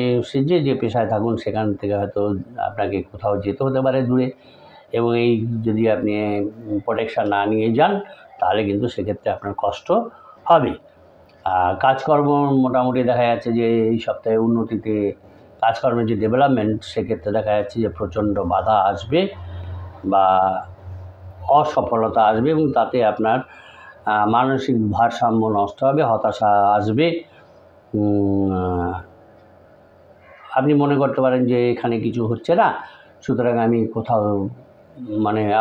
যে পেশায় থাকুন সেখান থেকে হয়তো আপনাকে কোথাও যেতে হতে পারে দূরে, এবং এই যদি আপনি প্রোটেকশান না নিয়ে যান তাহলে কিন্তু সেক্ষেত্রে আপনার কষ্ট হবে। আর কাজকর্ম মোটামুটি দেখা যাচ্ছে যে এই সপ্তাহে উন্নতিতে কাজকর্মের যে ডেভেলপমেন্ট, সেক্ষেত্রে দেখা যাচ্ছে যে প্রচণ্ড বাধা আসবে বা অসফলতা আসবে এবং তাতে আপনার মানসিক ভারসাম্য নষ্ট হবে, হতাশা আসবে। আপনি মনে করতে পারেন যে এখানে কিছু হচ্ছে না, সুতরাং আমি কোথাও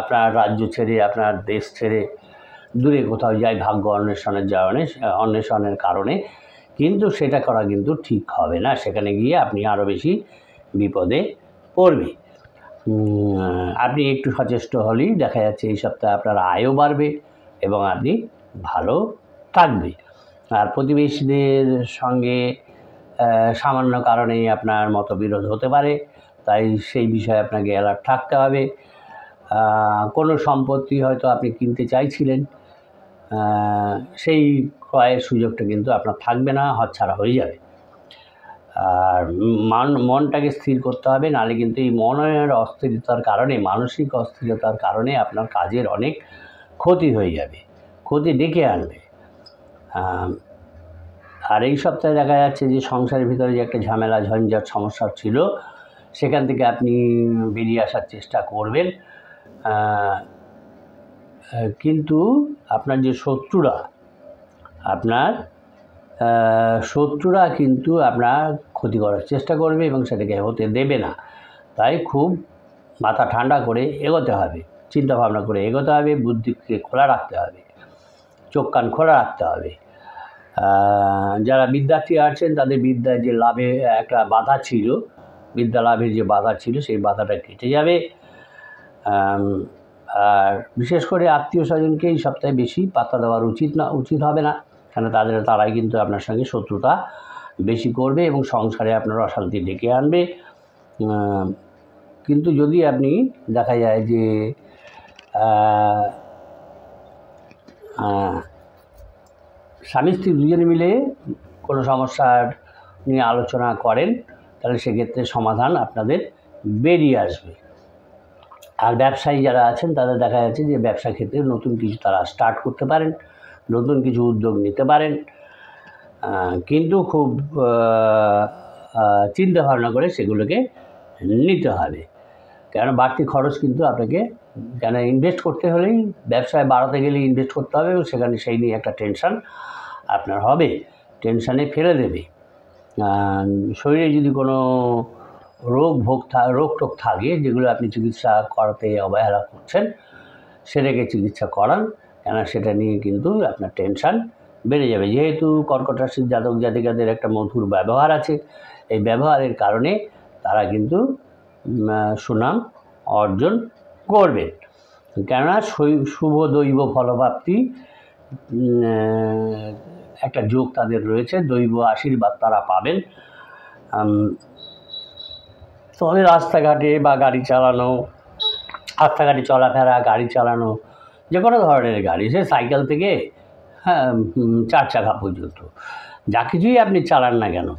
আপনার রাজ্য ছেড়ে, আপনার দেশ ছেড়ে দূরে কোথাও যাই ভাগ্য অন্বেষণের কারণে। কিন্তু সেটা করা কিন্তু ঠিক হবে না, সেখানে গিয়ে আপনি আরও বেশি বিপদে পড়বে। আপনি একটু সচেষ্ট হলেই দেখা যাচ্ছে এই সপ্তাহে আপনার আয়ও বাড়বে এবং আপনি ভালো থাকবে। আর প্রতিবেশীদের সঙ্গে সামান্য কারণেই আপনার মতবিরোধ হতে পারে, তাই সেই বিষয়ে আপনাকে অ্যালার্ট থাকতে হবে। কোনো সম্পত্তি হয়তো আপনি কিনতে চাইছিলেন, সেই ক্রয়ের সুযোগটা কিন্তু আপনার থাকবে না, হাতছাড়া হয়ে যাবে। আর মনটাকে স্থির করতে হবে, নাহলে কিন্তু এই মনের অস্থিরতার কারণে, মানসিক অস্থিরতার কারণে আপনার কাজের অনেক ক্ষতি হয়ে যাবে, ক্ষতি ডেকে আনবে। আর এই সপ্তাহে দেখা যাচ্ছে যে সংসারের ভিতরে যে একটা ঝামেলা ঝঞ্ঝাট সমস্যা ছিল, সেখান থেকে আপনি বেরিয়ে আসার চেষ্টা করবেন। কিন্তু আপনার যে শত্রুরা কিন্তু আপনার ক্ষতি করার চেষ্টা করবে এবং সেটাকে হতে দেবে না। তাই খুব মাথা ঠান্ডা করে এগোতে হবে, চিন্তা ভাবনা করে এগোতে হবে, বুদ্ধিকে খোলা রাখতে হবে, চোখ কান খোলা রাখতে হবে। যারা বিদ্যার্থী আছেন তাদের বিদ্যায় যে লাভে একটা বাধা ছিল, বিদ্যা লাভের যে বাধা ছিল, সেই বাধাটা কেটে যাবে। আর বিশেষ করে আত্মীয় স্বজনকে এই সপ্তাহে বেশি পাত্তা দেওয়ার উচিত হবে না, কেন তারাই কিন্তু আপনার সঙ্গে শত্রুতা বেশি করবে এবং সংসারে আপনার অশান্তি ডেকে আনবে। কিন্তু যদি আপনি দেখা যায় যে স্বামী স্ত্রী দুজনে মিলে কোনো সমস্যার নিয়ে আলোচনা করেন, তাহলে সেক্ষেত্রে সমাধান আপনাদের বেরিয়ে আসবে। আর ব্যবসায়ী যারা আছেন তাদের দেখা যাচ্ছে যে ব্যবসা ক্ষেত্রে নতুন কিছু তারা স্টার্ট করতে পারেন, নতুন কিছু উদ্যোগ নিতে পারেন, কিন্তু খুব চিন্তা ভাবনা করে সেগুলোকে নিতে হবে। কেন বাড়তি খরচ কিন্তু আপনাকে কেন ইনভেস্ট করতে হলেই, ব্যবসায় বাড়াতে গেলে ইনভেস্ট করতে হবে এবং সেখানে সেই নিয়ে একটা টেনশান আপনার হবে, টেনশানে ফেলে দেবে। শরীরে যদি কোনো রোগ টোগ থাকে যেগুলো আপনি চিকিৎসা করাতে অবহেলা করছেন, সেটাকে চিকিৎসা করান, কেন সেটা নিয়ে কিন্তু আপনার টেনশান বেড়ে যাবে। যেহেতু কর্কট রাশির জাতক জাতিকাদের একটা মধুর ব্যবহার আছে, এই ব্যবহারের কারণে তারা কিন্তু সুনাম অর্জন করবেন। কেননা শুভ দৈব ফলপ্রাপ্তি একটা যোগ তাদের রয়েছে, দৈব আশীর্বাদ তারা পাবেন। তবে রাস্তাঘাটে বা গাড়ি চালানো, রাস্তাঘাটে চলাফেরা, গাড়ি চালানো, যে কোনো ধরনের গাড়ি, সে সাইকেল থেকে 4 চাকা পর্যন্ত যা কিছুই আপনি চালান না কেন,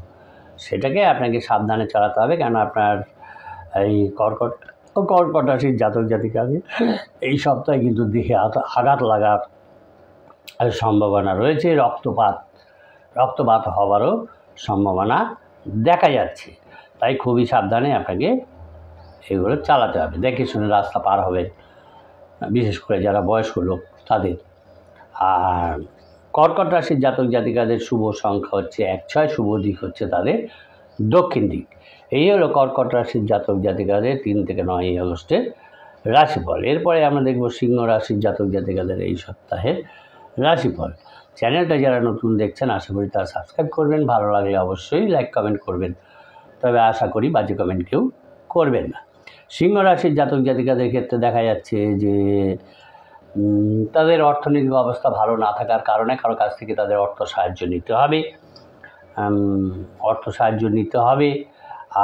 সেটাকে আপনাকে সাবধানে চালাতে হবে। কেন আপনার এই কর্কট রাশির জাতক জাতিকাদের এই সপ্তাহে কিন্তু দেহে আঘাত লাগার সম্ভাবনা রয়েছে, রক্তপাত হওয়ারও সম্ভাবনা দেখা যাচ্ছে। তাই খুবই সাবধানে আপনাকে এগুলো চালাতে হবে, দেখে শুনে রাস্তা পার হবেন, বিশেষ করে যারা বয়স্ক লোক তাদের। আর কর্কট রাশির জাতক জাতিকাদের শুভ সংখ্যা হচ্ছে 1-6, শুভ দিক হচ্ছে তাদের দক্ষিণ দিক। এই হলো কর্কট রাশির জাতক জাতিকাদের 3 থেকে 9 আগস্টের রাশিফল। এরপরে আমরা দেখব সিংহ রাশির জাতক জাতিকাদের এই সপ্তাহের রাশিফল। চ্যানেলটা যারা নতুন দেখছেন আশা করি তারা সাবস্ক্রাইব করবেন, ভালো লাগলে অবশ্যই লাইক কমেন্ট করবেন, তবে আশা করি বাজে কমেন্ট কেউ করবেন না। সিংহ রাশির জাতক জাতিকাদের ক্ষেত্রে দেখা যাচ্ছে যে তাদের অর্থনৈতিক অবস্থা ভালো না থাকার কারণে কারো কাছ থেকে তাদের অর্থ সাহায্য নিতে হবে।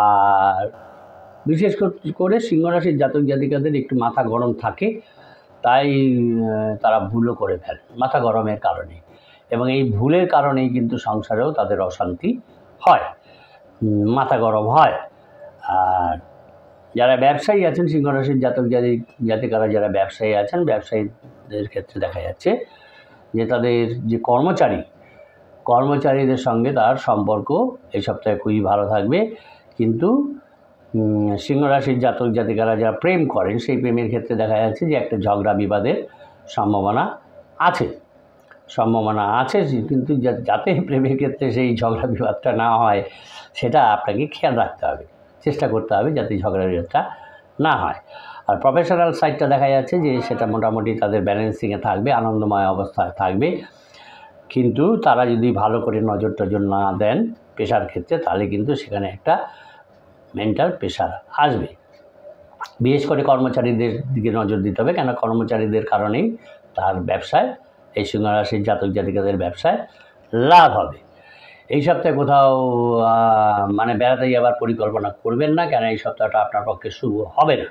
আর বিশেষ করে সিংহ রাশির জাতক জাতিকাদের একটু মাথা গরম থাকে, তাই তারা ভুলও করে ফেলে মাথা গরমের কারণে, এবং এই ভুলের কারণেই কিন্তু সংসারেও তাদের অশান্তি হয়, মাথা গরম হয়। আর যারা ব্যবসায়ী আছেন, সিংহ রাশির জাতক জাতিকারা যারা ব্যবসায়ী আছেন, ব্যবসায়ীদের ক্ষেত্রে দেখা যাচ্ছে যে তাদের যে কর্মচারীদের সঙ্গে তার সম্পর্ক এই সপ্তাহে খুবই ভালো থাকবে। কিন্তু সিংহ রাশির জাতক জাতিকারা যারা প্রেম করেন, সেই প্রেমের ক্ষেত্রে দেখা যাচ্ছে যে একটা ঝগড়া বিবাদের সম্ভাবনা আছে, কিন্তু যাতে প্রেমের ক্ষেত্রে সেই ঝগড়া বিবাদটা না হয় সেটা আপনাকে খেয়াল রাখতে হবে, চেষ্টা করতে হবে যাতে ঝগড়া বিবাদটা না হয়। আর প্রফেশনাল সাইডটা দেখা যাচ্ছে যে সেটা মোটামুটি তাদের ব্যালেন্সিংয়ে থাকবে, আনন্দময় অবস্থায় থাকবে। কিন্তু তারা যদি ভালো করে নজর না দেন পেশার ক্ষেত্রে, তাহলে কিন্তু সেখানে একটা মেন্টাল প্রেশার আসবে। বিশেষ করে কর্মচারীদের দিকে নজর দিতে হবে, কেন কর্মচারীদের কারণেই তার ব্যবসায়, এই সিংহ রাশির জাতক জাতিকাদের ব্যবসায় লাভ হবে। এই সপ্তাহে কোথাও বেড়াতে যাওয়ার পরিকল্পনা করবেন না, কেন এই সপ্তাহটা আপনার পক্ষে শুভ হবে না।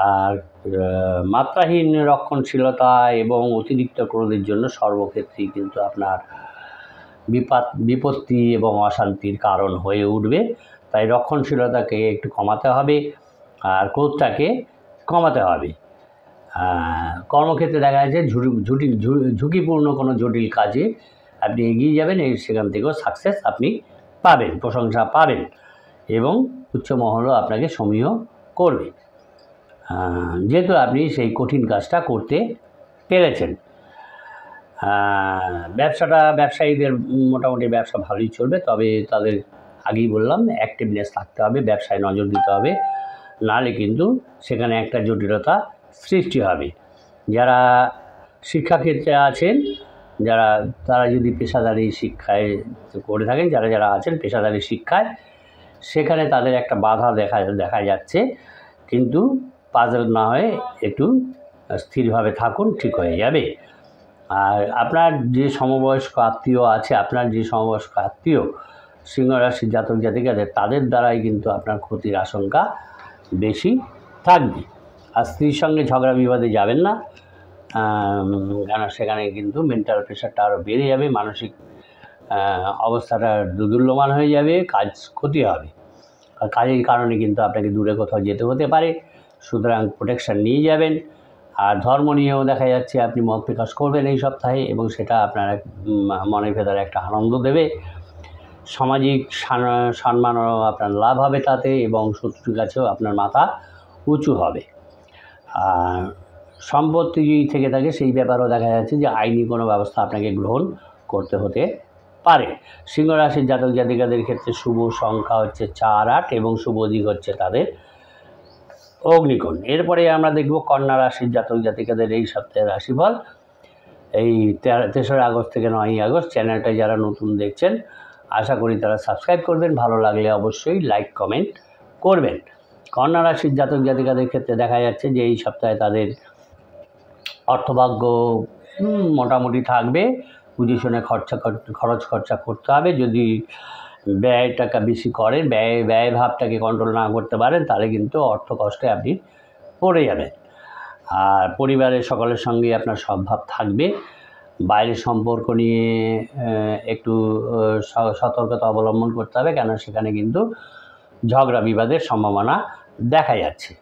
আর মাত্রাহীন রক্ষণশীলতা এবং অতিরিক্ত ক্রোধের জন্য সর্বক্ষেত্রেই কিন্তু আপনার বিপত্তি এবং অশান্তির কারণ হয়ে উঠবে। তাই রক্ষণশীলতাকে একটু কমাতে হবে আর ক্রোধটাকে কমাতে হবে। কর্মক্ষেত্রে দেখা যাচ্ছে ঝুঁকিপূর্ণ কোনো জটিল কাজে আপনি এগিয়ে যাবেন, সেখান থেকেও সাকসেস আপনি পাবেন, প্রশংসা পাবেন এবং উচ্চ মহলও আপনাকে সমীহ করবে, যেহেতু আপনি সেই কঠিন কাজটা করতে পেরেছেন। ব্যবসায়ীদের মোটামুটি ব্যবসা ভালোই চলবে, তবে তাদের আগেই বললাম অ্যাক্টিভনেস থাকতে হবে, ব্যবসায় নজর দিতে হবে, নাহলে কিন্তু সেখানে একটা জটিলতা সৃষ্টি হবে। যারা শিক্ষাক্ষেত্রে আছেন, তারা যদি পেশাদারি শিক্ষায় করে থাকেন, যারা আছেন পেশাদারি শিক্ষায়, সেখানে তাদের একটা বাধা দেখা যাচ্ছে, কিন্তু পাজল না হয়ে একটু স্থিরভাবে থাকুন, ঠিক হয়ে যাবে। আর আপনার যে সমবয়স্ক আত্মীয় সিংহ রাশির জাতক জাতিকাদের, তাদের দ্বারাই কিন্তু আপনার ক্ষতির আশঙ্কা বেশি থাকবে। আর স্ত্রীর সঙ্গে ঝগড়া বিবাদে যাবেন না, কেন সেখানে কিন্তু মেন্টাল প্রেশারটা আরও বেড়ে যাবে, মানসিক অবস্থাটা দুর্দুল্যমান হয়ে যাবে, কাজ ক্ষতি হবে। আর কাজের কারণে কিন্তু আপনাকে দূরে কোথাও যেতে হতে পারে, সুতরাং প্রোটেকশান নিয়ে যাবেন। আর ধর্ম নিয়েও দেখা যাচ্ছে আপনি মত প্রকাশ করবেন এই সপ্তাহে, এবং সেটা আপনার মনের ভেতরে একটা আনন্দ দেবে। সামাজিক সম্মানও আপনার লাভ হবে তাতে, এবং শত্রুর কাছেও আপনার মাথা উঁচু হবে। আর সম্পত্তি যদি থেকে থাকে সেই ব্যাপারেও দেখা যাচ্ছে যে আইনি কোনো ব্যবস্থা আপনাকে গ্রহণ করতে হতে পারে। সিংহ রাশির জাতক জাতিকাদের ক্ষেত্রে শুভ সংখ্যা হচ্ছে 4, 8 এবং শুভ দিক হচ্ছে তাদের অগ্নিকোণ। এরপরে আমরা দেখব কন্যা রাশির জাতক জাতিকাদের এই সপ্তাহের রাশিফল। এই 3 আগস্ট থেকে 9 আগস্ট। চ্যানেলটা যারা নতুন দেখছেন আশা করি তারা সাবস্ক্রাইব করবেন, ভালো লাগলে অবশ্যই লাইক কমেন্ট করবেন। কন্যা রাশির জাতক জাতিকাদের ক্ষেত্রে দেখা যাচ্ছে যে এই সপ্তাহে তাদের অর্থভাগ্য মোটামুটি থাকবে। বুঝে শুনে খরচ খরচা করতে হবে। যদি ব্যয় টাকা বেশি করেন, ব্যয় ভাবটাকে কন্ট্রোল না করতে পারেন, তাহলে কিন্তু অর্থ কষ্টে আপনি পড়ে যাবেন। আর পরিবারের সকলের সঙ্গে আপনার সদ্ভাব থাকবে। বাইরের সম্পর্ক নিয়ে একটু সতর্কতা অবলম্বন করতে হবে, কেন সেখানে কিন্তু ঝগড়া বিবাদের সম্ভাবনা দেখা যাচ্ছে।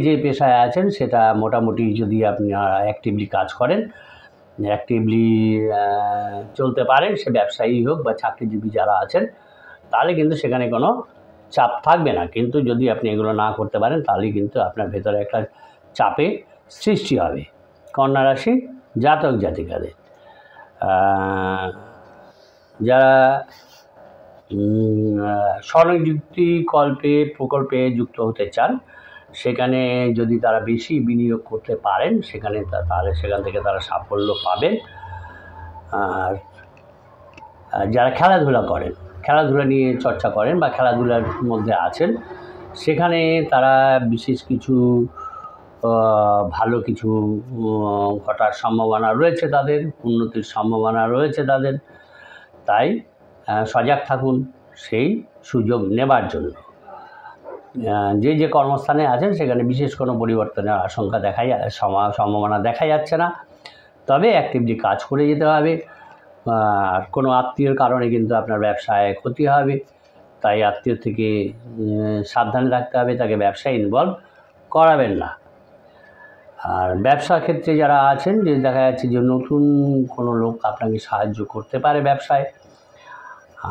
যে পেশায় আছেন সেটা মোটামুটি যদি আপনি অ্যাক্টিভলি কাজ করেন, অ্যাক্টিভলি চলতে পারেন, সে ব্যবসায়ী হোক বা চাকরিজীবী যারা আছেন, তাহলে কিন্তু সেখানে কোনো চাপ থাকবে না। কিন্তু যদি আপনি এগুলো না করতে পারেন তাহলে কিন্তু আপনার ভেতরে একটা চাপের সৃষ্টি হবে। কন্যা রাশি জাতক জাতিকাদের যারা স্বনিযুক্তি প্রকল্পে যুক্ত হতে চান, সেখানে যদি তারা বেশি বিনিয়োগ করতে পারেন তাহলে সেখান থেকে তারা সাফল্য পাবেন। আর যারা খেলাধুলা নিয়ে চর্চা করেন বা খেলাধুলার মধ্যে আছেন, সেখানে তারা বিশেষ কিছু ভালো কিছু ঘটার সম্ভাবনা রয়েছে, তাদের উন্নতির সম্ভাবনা রয়েছে তাদের। তাই সজাগ থাকুন সেই সুযোগ নেবার জন্য। যে কর্মস্থানে আছেন সেখানে বিশেষ কোনো পরিবর্তনের আশঙ্কা সম্ভাবনা দেখা যাচ্ছে না, তবে অ্যাক্টিভলি কাজ করে যেতে হবে। আর কোনো আত্মীয়র কারণে কিন্তু আপনার ব্যবসায় ক্ষতি হবে, তাই আত্মীয় থেকে সাবধানে থাকতে হবে, তাকে ব্যবসায় ইনভলভ করাবেন না। আর ব্যবসা ক্ষেত্রে যারা আছেন, যে দেখা যাচ্ছে যে নতুন কোনো লোক আপনাকে সাহায্য করতে পারে ব্যবসায়।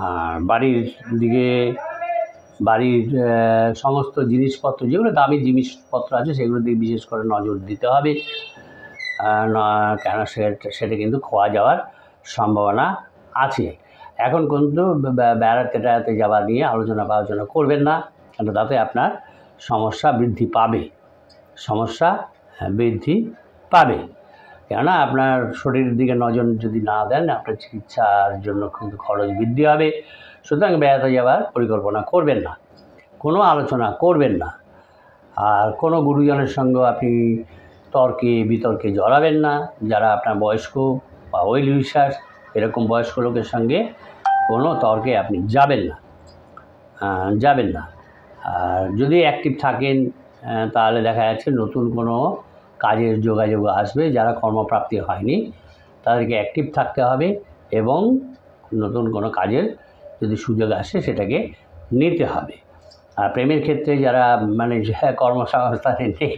আর বাড়ির সমস্ত জিনিসপত্র, যেগুলো দামি জিনিসপত্র আছে সেগুলো দিকে বিশেষ করে নজর দিতে হবে, কেন সেটা কিন্তু খোয়া যাওয়ার সম্ভাবনা আছে। এখন কিন্তু বেড়াতে যাওয়া নিয়ে আলোচনা করবেন না, কেন তাতে আপনার সমস্যা বৃদ্ধি পাবে। কেননা আপনার শরীরের দিকে নজর যদি না দেন, আপনার চিকিৎসার জন্য কিন্তু খরচ বৃদ্ধি হবে। সুতরাং বেড়াতে যাওয়ার পরিকল্পনা করবেন না, কোনো আলোচনা করবেন না। আর কোনো গুরুজনের সঙ্গে আপনি বিতর্কে জড়াবেন না। যারা আপনার বয়স্ক বা ওয়েল উইশার্স, এরকম বয়স্ক লোকের সঙ্গে কোনো তর্কে আপনি যাবেন না। আর যদি অ্যাক্টিভ থাকেন তাহলে দেখা যাচ্ছে নতুন কোনো কাজের যোগাযোগ আসবে। যারা কর্মপ্রাপ্তি হয়নি তাদেরকে অ্যাক্টিভ থাকতে হবে, এবং নতুন কোনো কাজের যদি সুযোগ আসে সেটাকে নিতে হবে। আর প্রেমের ক্ষেত্রে যারা কর্মসংস্থানে নেই,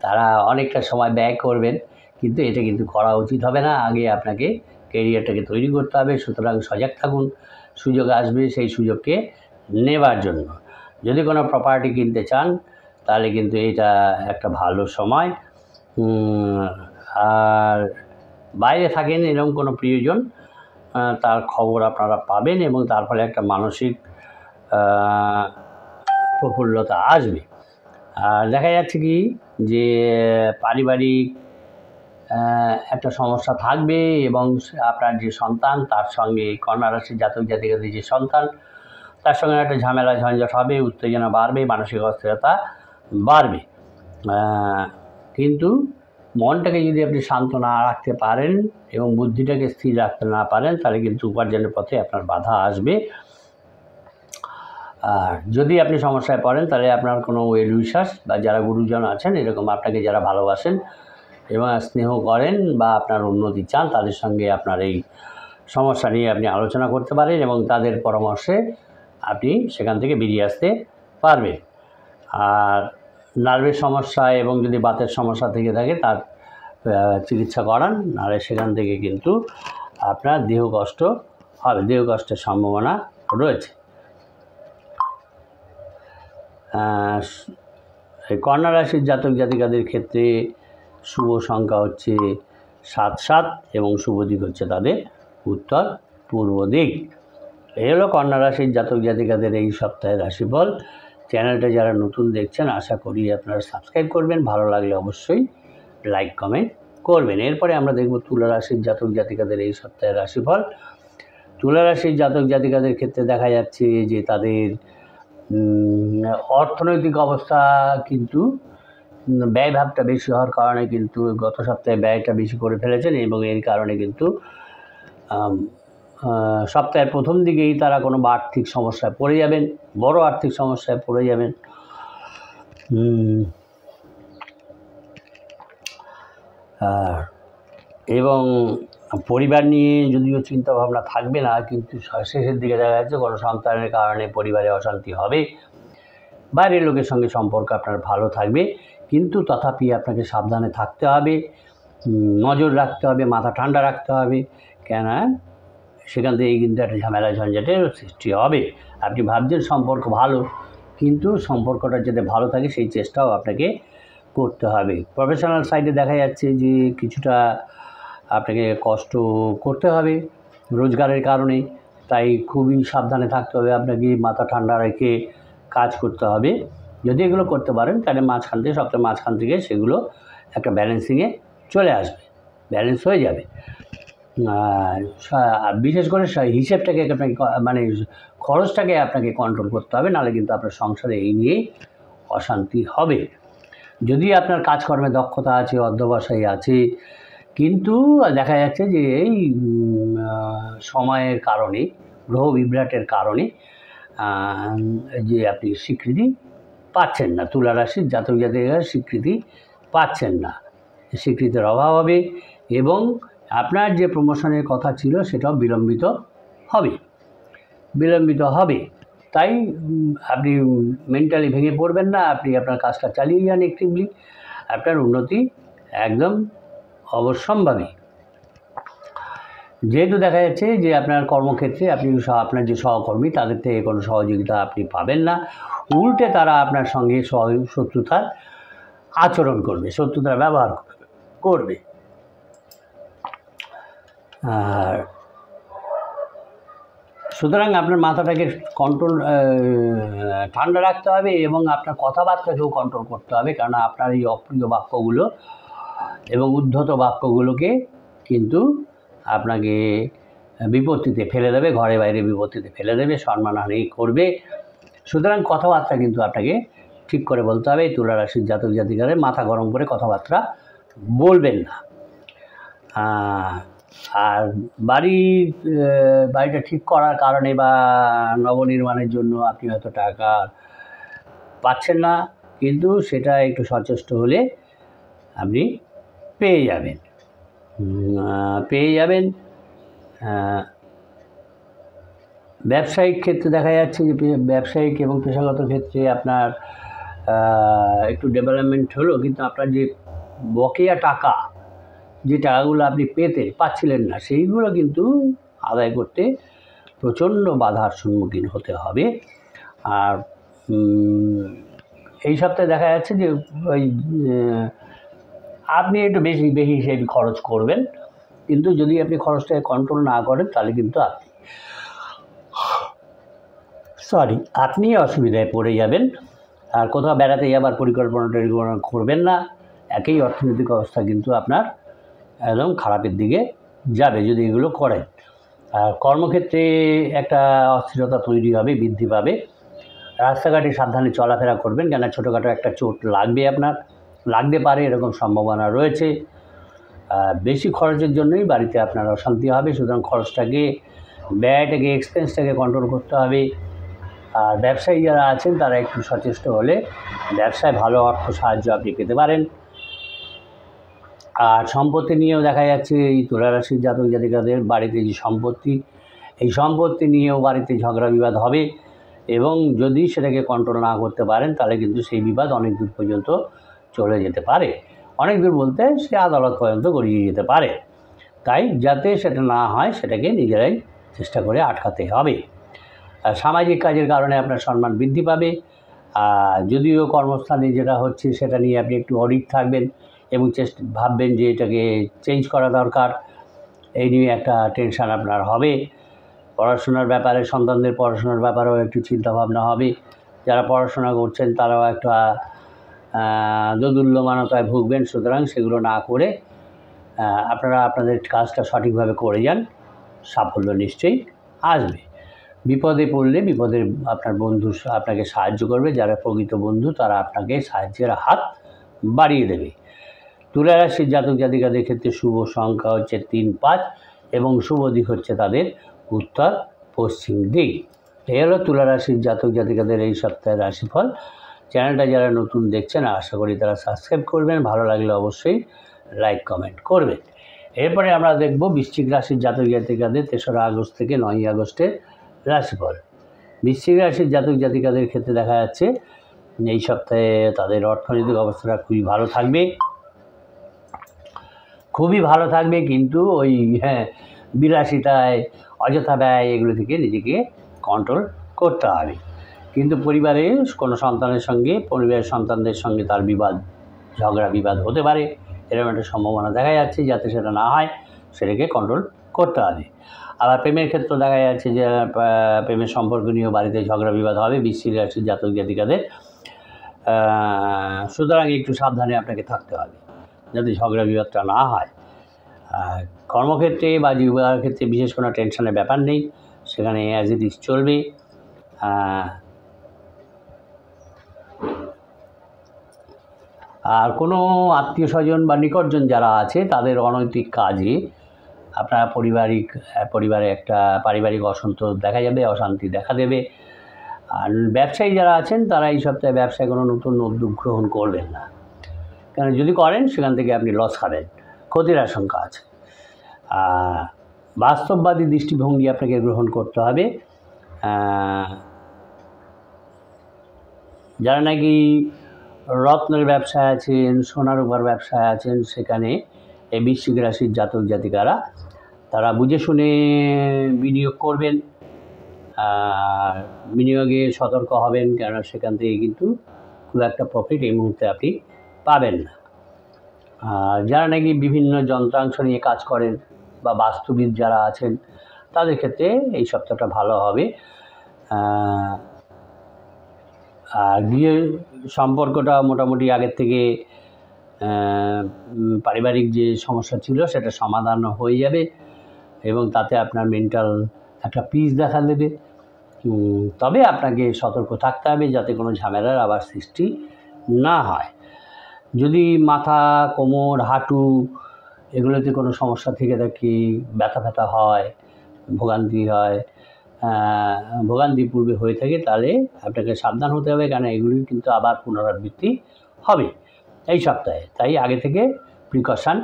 তারা অনেকটা সময় ব্যয় করবেন, কিন্তু এটা কিন্তু করা উচিত হবে না। আগে আপনাকে ক্যারিয়ারটাকে তৈরি করতে হবে। সুতরাং সজাগ থাকুন, সুযোগ আসবে সেই সুযোগকে নেবার জন্য। যদি কোনো প্রপার্টি কিনতে চান তাহলে কিন্তু এটা একটা ভালো সময়। আর বাইরে থাকেন, এরকম কোনো প্রিয়জন, তার খবর আপনারা পাবেন, এবং তার ফলে একটা মানসিক প্রফুল্লতা আসবে। আর দেখা যাচ্ছে কি যে পারিবারিক একটা সমস্যা থাকবে, এবং আপনার যে সন্তান, তার সঙ্গে কন্যা রাশির জাতক জাতিকাদের যে সন্তান, তার সঙ্গে একটা ঝামেলা ঝঞ্ঝট হবে, উত্তেজনা বাড়বে, মানসিক অস্থিরতা বাড়বে। কিন্তু মনটাকে যদি আপনি শান্ত না রাখতে পারেন এবং বুদ্ধিটাকে স্থির রাখতে না পারেন, তাহলে কিন্তু উপার্জনের পথে আপনার বাধা আসবে। আর যদি আপনি সমস্যায় পড়েন, তাহলে আপনার কোনো ওয়েল উইশার্স বা যারা গুরুজন আছেন, এরকম আপনাকে যারা ভালোবাসেন এবং স্নেহ করেন বা আপনার উন্নতি চান, তাদের সঙ্গে আপনার এই সমস্যা নিয়ে আপনি আলোচনা করতে পারেন, এবং তাদের পরামর্শে আপনি সেখান থেকে বেরিয়ে আসতে পারবেন। আর নার্ভের সমস্যা এবং যদি বাতের সমস্যা থেকে থাকে তার চিকিৎসা করান, নাহলে সেখান থেকে কিন্তু আপনার দেহ কষ্ট হবে, দেহ কষ্টের সম্ভাবনা রয়েছে। এই কন্যা রাশির জাতক জাতিকাদের ক্ষেত্রে শুভ সংখ্যা হচ্ছে 7 এবং শুভ দিক হচ্ছে তাদের উত্তর পূর্ব দিক। এই হলো কন্যা রাশির জাতক জাতিকাদের এই সপ্তাহের রাশিফল। চ্যানেলটা যারা নতুন দেখছেন আশা করি আপনারা সাবস্ক্রাইব করবেন, ভালো লাগলে অবশ্যই লাইক কমেন্ট করবেন। এরপরে আমরা দেখব তুলা রাশির জাতক জাতিকাদের এই সপ্তাহের রাশিফল। তুলা রাশির জাতক জাতিকাদের ক্ষেত্রে দেখা যাচ্ছে যে তাদের অর্থনৈতিক অবস্থা কিন্তু ব্যয়ভাবটা বেশি হওয়ার কারণে কিন্তু গত সপ্তাহে ব্যয়টা বেশি করে ফেলেছেন এবং এর কারণে কিন্তু সপ্তাহের প্রথম দিকেই তারা কোনো আর্থিক সমস্যায় পড়ে যাবেন, বড় আর্থিক সমস্যায় পড়ে যাবেন। এবং পরিবার নিয়ে যদিও চিন্তাভাবনা থাকবে না, কিন্তু শেষের দিকে দেখা যাচ্ছে কোনো সন্তানের কারণে পরিবারে অশান্তি হবে, বাইরের লোকের সঙ্গে সম্পর্ক আপনার ভালো থাকবে, কিন্তু তথাপি আপনাকে সাবধানে থাকতে হবে, নজর রাখতে হবে, মাথা ঠান্ডা রাখতে হবে, কেন সেখান থেকে কিন্তু একটা ঝামেলা ঝঞ্ঝাটের সৃষ্টি হবে। আপনি ভাবছেন সম্পর্ক ভালো, কিন্তু সম্পর্কটা যাতে ভালো থাকে সেই চেষ্টাও আপনাকে করতে হবে। প্রফেশনাল সাইডে দেখা যাচ্ছে যে কিছুটা আপনাকে কষ্ট করতে হবে রোজগারের কারণে, তাই খুবই সাবধানে থাকতে হবে, আপনাকে মাথা ঠান্ডা রেখে কাজ করতে হবে। যদি এগুলো করতে পারেন তাহলে সপ্তাহের মাঝখান থেকে সেগুলো একটা ব্যালেন্সিংয়ে চলে আসবে, ব্যালেন্স হয়ে যাবে। বিশেষ করে হিসেবটাকে আপনাকে মানে খরচটাকে আপনাকে কন্ট্রোল করতে হবে, নাহলে কিন্তু আপনার সংসারে এই নিয়েই অশান্তি হবে। যদি আপনার কাজকর্মে দক্ষতা আছে, অধ্যবসায় আছে, কিন্তু দেখা যাচ্ছে যে এই সময়ের কারণে, গ্রহ বিভ্রাটের কারণে যে আপনি স্বীকৃতি পাচ্ছেন না, তুলা রাশির জাতক জাতিকারা স্বীকৃতি পাচ্ছেন না, স্বীকৃতির অভাব হবে এবং আপনার যে প্রমোশনের কথা ছিল সেটাও বিলম্বিত হবে। তাই আপনি মেন্টালি ভেঙে পড়বেন না, আপনি আপনার কাজটা চালিয়ে যান অ্যাক্টিভলি, আপনার উন্নতি একদম অবশ্যম্ভাবী। যেহেতু দেখা যাচ্ছে যে আপনার কর্মক্ষেত্রে আপনার যে সহকর্মী তাদের থেকে কোনো সহযোগিতা আপনি পাবেন না, উল্টে তারা আপনার সঙ্গে শত্রুতার আচরণ করবে, শত্রুতার ব্যবহার করবে। আর সুতরাং আপনার মাথাটাকে ঠান্ডা রাখতে হবে এবং আপনার কথাবার্তাকেও কন্ট্রোল করতে হবে, কারণ আপনার এই অপ্রিয় বাক্যগুলো এবং উদ্ধত বাক্যগুলোকে কিন্তু আপনাকে বিপত্তিতে ফেলে দেবে, ঘরে বাইরে বিপত্তিতে ফেলে দেবে, সম্মানহানি করবে। সুতরাং কথাবার্তা কিন্তু আপনাকে ঠিক করে বলতে হবে। তুলা রাশির জাতক জাতিকারা মাথা গরম করে কথাবার্তা বলবেন না। আর বাড়িটা ঠিক করার কারণে বা নবনির্মাণের জন্য আপনি হয়তো টাকা পাচ্ছেন না, কিন্তু সেটা একটু সচেষ্ট হলে আপনি পেয়ে যাবেন। ব্যবসায়িক ক্ষেত্রে দেখা যাচ্ছে যে ব্যবসায়িক এবং পেশাগত ক্ষেত্রে আপনার একটু ডেভেলপমেন্ট হলো, কিন্তু আপনার যে বকেয়া টাকা, যে টাকাগুলো আপনি পাচ্ছিলেন না, সেইগুলো কিন্তু আদায় করতে প্রচণ্ড বাধার সম্মুখীন হতে হবে। আর এই সপ্তাহে দেখা যাচ্ছে যে ওই আপনি একটু বেশি হিসেবে খরচ করবেন, কিন্তু যদি আপনি খরচটাকে কন্ট্রোল না করেন তাহলে কিন্তু আপনি অসুবিধায় পড়ে যাবেন। আর কোথাও বেড়াতে যাবার পরিকল্পনা করবেন না, একই অর্থনৈতিক অবস্থা কিন্তু আপনার একদম খারাপের দিকে যাবে যদি এগুলো করেন। আর কর্মক্ষেত্রে একটা অস্থিরতা তৈরি হবে, বৃদ্ধি পাবে। রাস্তাঘাটে সাবধানে চলাফেরা করবেন, কেন ছোটোখাটো একটা চোট লাগতে পারে, এরকম সম্ভাবনা রয়েছে। বেশি খরচের জন্যই বাড়িতে আপনার অশান্তি হবে, সুতরাং ব্যয়টাকে এক্সপেন্সটাকে কন্ট্রোল করতে হবে। আর ব্যবসায়ী যারা আছেন তারা একটু সচেষ্ট হলে ব্যবসায় ভালো অর্থ সাহায্য আপনি পেতে পারেন। আর সম্পত্তি নিয়েও দেখা যাচ্ছে এই তুলা রাশির জাতক জাতিকাদের বাড়িতে যে সম্পত্তি, এই সম্পত্তি নিয়েও বাড়িতে ঝগড়া বিবাদ হবে, এবং যদি সেটাকে কন্ট্রোল না করতে পারেন তাহলে কিন্তু সেই বিবাদ অনেক দূর পর্যন্ত চলে যেতে পারে, অনেক দূর বলতে সে আদালত পর্যন্ত গড়িয়ে যেতে পারে। তাই যাতে সেটা না হয় সেটাকে নিজেরাই চেষ্টা করে আটকাতে হবে। সামাজিক কাজের কারণে আপনার সম্মান বৃদ্ধি পাবে। যদিও কর্মস্থানে যেটা হচ্ছে সেটা নিয়ে আপনি একটু অডিট থাকবেন এবং ভাববেন যে এটাকে চেঞ্জ করা দরকার, এই নিয়ে একটা টেনশান আপনার হবে। পড়াশোনার ব্যাপারে, সন্তানদের পড়াশোনার ব্যাপারেও একটু চিন্তাভাবনা হবে। যারা পড়াশোনা করছেন তারাও একটা দোদুল্যমানতায় ভুগবেন। সুতরাং সেগুলো না করে আপনারা আপনাদের কাজটা সঠিকভাবে করে যান, সাফল্য নিশ্চয়ই আসবে। বিপদে পড়লে বিপদের আপনার বন্ধু আপনাকে সাহায্য করবে। যারা প্রকৃত বন্ধু তারা আপনাকে সাহায্যের হাত বাড়িয়ে দেবে। তুলা রাশির জাতক জাতিকাদের ক্ষেত্রে শুভ সংখ্যা হচ্ছে 3, 5 এবং শুভ দিক হচ্ছে তাদের উত্তর পশ্চিম দিক। এই হলো তুলা রাশির জাতক জাতিকাদের এই সপ্তাহের রাশিফল। চ্যানেলটা যারা নতুন দেখছেন আশা করি তারা সাবস্ক্রাইব করবেন, ভালো লাগলে অবশ্যই লাইক কমেন্ট করবেন। এরপরে আমরা দেখব বৃশ্চিক রাশির জাতক জাতিকাদের 3রা আগস্ট থেকে 9ই আগস্টের রাশিফল। বৃশ্চিক রাশির জাতক জাতিকাদের ক্ষেত্রে দেখা যাচ্ছে এই সপ্তাহে তাদের অর্থনৈতিক অবস্থাটা খুবই ভালো থাকবে, কিন্তু ওই বিলাসিতায়, অযথা ব্যয় এগুলো থেকে নিজেকে কন্ট্রোল করতে হবে। কিন্তু পরিবারে কোনো পরিবারের সন্তানদের সঙ্গে তার ঝগড়া বিবাদ হতে পারে, এরকম একটা সম্ভাবনা দেখা যাচ্ছে। যাতে সেটা না হয় সেটাকে কন্ট্রোল করতে হবে। আবার প্রেমের ক্ষেত্রে দেখা যাচ্ছে যে প্রেমের সম্পর্ক নিয়েও বাড়িতে ঝগড়া বিবাদ হবে বৃশ্চিক রাশির জাতক জাতিকাদের। সুতরাং একটু সাবধানে আপনাকে থাকতে হবে যাতে ঝগড়া বিবাদটা না হয়। কর্মক্ষেত্রে বা জীবিকার ক্ষেত্রে বিশেষ কোনো টেনশনের ব্যাপার নেই, সেখানে অ্যাজ ইট ইজ চলবে। আর কোনো আত্মীয় স্বজন বা নিকটজন যারা আছে তাদের অনৈতিক কাজে আপনার পরিবারে একটা পারিবারিক অসন্তোষ দেখা যাবে, অশান্তি দেখা দেবে। আর ব্যবসায়ী যারা আছেন তারা এই সপ্তাহে ব্যবসায় কোনো নতুন উদ্যোগ গ্রহণ করবেন না, কারণ যদি করেন সেখান থেকে আপনি লস খাবেন, ক্ষতির আশঙ্কা আছে। বাস্তববাদী দৃষ্টিভঙ্গি আপনাকে গ্রহণ করতে হবে। যারা নাকি রত্নের ব্যবসায় আছেন, সোনা রূপার ব্যবসায় আছেন, সেখানে এই বৃশ্চিক রাশির জাতক জাতিকারা তারা বুঝে শুনে বিনিয়োগ করবেন। বিনিয়োগে সতর্ক হবেন, কেননা সেখান থেকে কিন্তু খুব একটা প্রফিট এই মুহূর্তে আপনি পাবেন না। যারা নাকি বিভিন্ন যন্ত্রাংশ নিয়ে কাজ করেন বা বাস্তুবিদ যারা আছেন তাদের ক্ষেত্রে এই সপ্তাহটা ভালো হবে। আর বিয়ের সম্পর্কটা মোটামুটি আগের থেকে পারিবারিক যে সমস্যা ছিল সেটা সমাধান হয়ে যাবে এবং তাতে আপনার মেন্টাল একটা পিস দেখা দেবে। তবে আপনাকে সতর্ক থাকতে হবে যাতে কোনো ঝামেলার আবার সৃষ্টি না হয়। যদি মাথা, কোমর, হাঁটু এগুলোতে কোনো সমস্যা থেকে থাকে, ব্যথা হয়, ভোগান্তি পূর্বে হয়ে থাকে, তাহলে আপনাকে সাবধান হতে হবে, কারণ এগুলি কিন্তু আবার পুনরাবৃত্তি হবে এই সপ্তাহে। তাই আগে থেকে প্রিকশন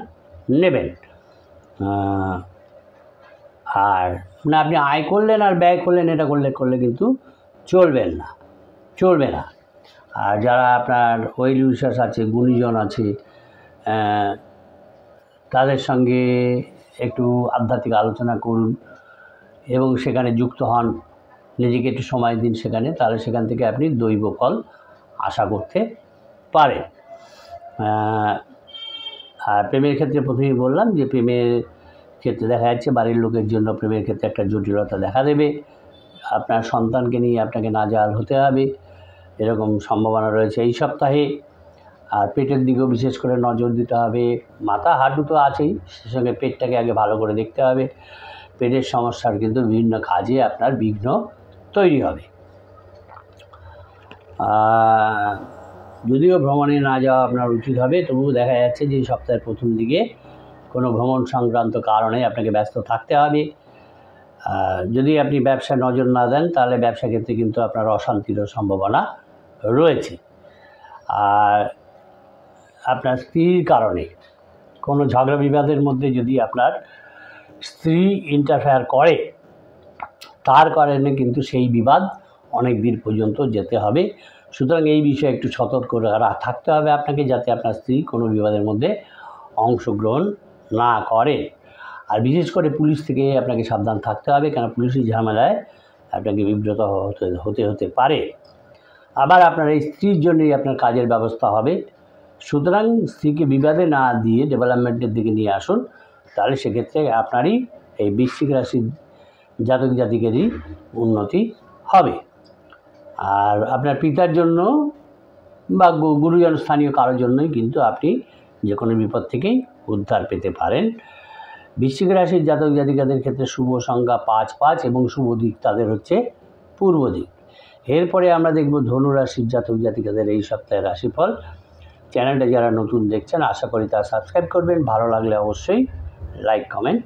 নেবেন। আর আপনি আয় করলেন আর ব্যয় করলেন, এটা করলে কিন্তু চলবে না। আর যারা আপনার ওয়েল উইশার্স আছে, গুণীজন আছে, তাদের সঙ্গে একটু আধ্যাত্মিক আলোচনা করুন এবং সেখানে যুক্ত হন, নিজেকে একটু সময় দিন সেখানে, তাহলে সেখান থেকে আপনি দৈব ফল আশা করতে পারেন। আর প্রেমের ক্ষেত্রে প্রথমেই বললাম যে প্রেমের ক্ষেত্রে দেখা যাচ্ছে বাড়ির লোকের জন্য প্রেমের ক্ষেত্রে একটা জটিলতা দেখা দেবে। আপনার সন্তানকে নিয়ে আপনাকে নাজেহাল হতে হবে, এরকম সম্ভাবনা রয়েছে এই সপ্তাহে। আর পেটের দিকেও বিশেষ করে নজর দিতে হবে। মাথা, হাঁটু তো আছেই, সে সঙ্গে পেটটাকে আগে ভালো করে দেখতে হবে। পেটের সমস্যার কিন্তু বিভিন্ন কাজে আপনার বিঘ্ন তৈরি হবে। যদিও ভ্রমণে না যাওয়া আপনার উচিত হবে, তবুও দেখা যাচ্ছে যে সপ্তাহের প্রথম দিকে কোনো ভ্রমণ সংক্রান্ত কারণে আপনাকে ব্যস্ত থাকতে হবে। যদি আপনি ব্যবসায় নজর না দেন তাহলে ব্যবসা ক্ষেত্রে কিন্তু আপনার অশান্তিরও সম্ভাবনা রয়েছে। আর আপনার স্ত্রীর কারণে কোনো ঝগড়া বিবাদের মধ্যে যদি আপনার স্ত্রী ইন্টারফেয়ার করে, তার কারণে কিন্তু সেই বিবাদ অনেক দূর পর্যন্ত যেতে হবে। সুতরাং এই বিষয়ে একটু সতর্ক থাকতে হবে আপনাকে, যাতে আপনার স্ত্রী কোনো বিবাদের মধ্যে অংশগ্রহণ না করে। আর বিশেষ করে পুলিশ থেকে আপনাকে সাবধান থাকতে হবে, কেন পুলিশের ঝামেলায় আপনাকে বিব্রত হতে পারে। আবার আপনার এই স্ত্রীর জন্যই আপনার কাজের ব্যবস্থা হবে। সুতরাং স্ত্রীকে বিবাদে না দিয়ে ডেভেলপমেন্টের দিকে নিয়ে আসুন, তাহলে সেক্ষেত্রে আপনারই এই বৃশ্চিক রাশির জাতক জাতিকেরই উন্নতি হবে। আর আপনার পিতার জন্য বা গুরুজন স্থানীয় কারোর জন্যই কিন্তু আপনি যে কোনো বিপদ থেকেই উদ্ধার পেতে পারেন। বৃশ্চিক রাশির জাতক জাতিকাদের ক্ষেত্রে শুভ সংখ্যা 5-5 এবং শুভ দিক তাদের হচ্ছে পূর্ব দিক। এরপরে আমরা দেখব ধনু রাশির জাতক জাতিকাদের এই সপ্তাহের রাশিফল। চ্যানেলটা যারা নতুন দেখছেন আশা করি তারা সাবস্ক্রাইব করবেন, ভালো লাগলে অবশ্যই লাইক কমেন্ট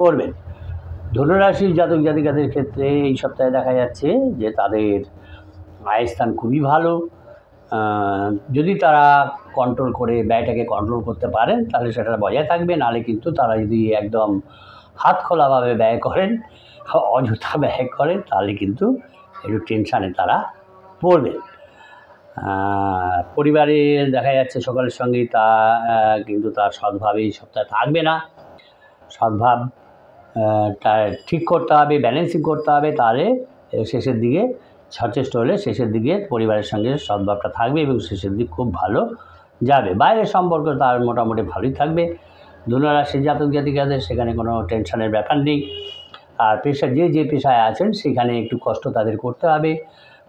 করবেন। ধনু রাশির জাতক জাতিকাদের ক্ষেত্রে এই সপ্তাহে দেখা যাচ্ছে যে তাদের আয়স্থান খুবই ভালো। যদি তারা কন্ট্রোল করে ব্যয়টাকে কন্ট্রোল করতে পারেন তাহলে সেটা বজায় থাকবে, নাহলে কিন্তু তারা যদি একদম হাত খোলাভাবে ব্যয় করেন, অযথা ব্যয় করেন, তাহলে কিন্তু একটু টেনশানে তারা পড়বেন। পরিবারে দেখা যাচ্ছে সকলের সঙ্গেই তা কিন্তু তার সদ্ভাবে এই সপ্তাহে থাকবে না। সদ্ভাব ঠিক করতে হবে, ব্যালেন্সিং করতে হবে, তাহলে শেষের দিকে সচেষ্ট হলে শেষের দিকে পরিবারের সঙ্গে সদ্ভাবটা থাকবে এবং শেষের দিক খুব ভালো যাবে। বাইরের সম্পর্ক তার মোটামুটি ভালোই থাকবে। ধনু রাশির জাতক জাতিকাদের সেখানে কোনো টেনশনের ব্যাপার নেই। আর পেশা যে পেশায় আছেন সেখানে একটু কষ্ট তাদের করতে হবে,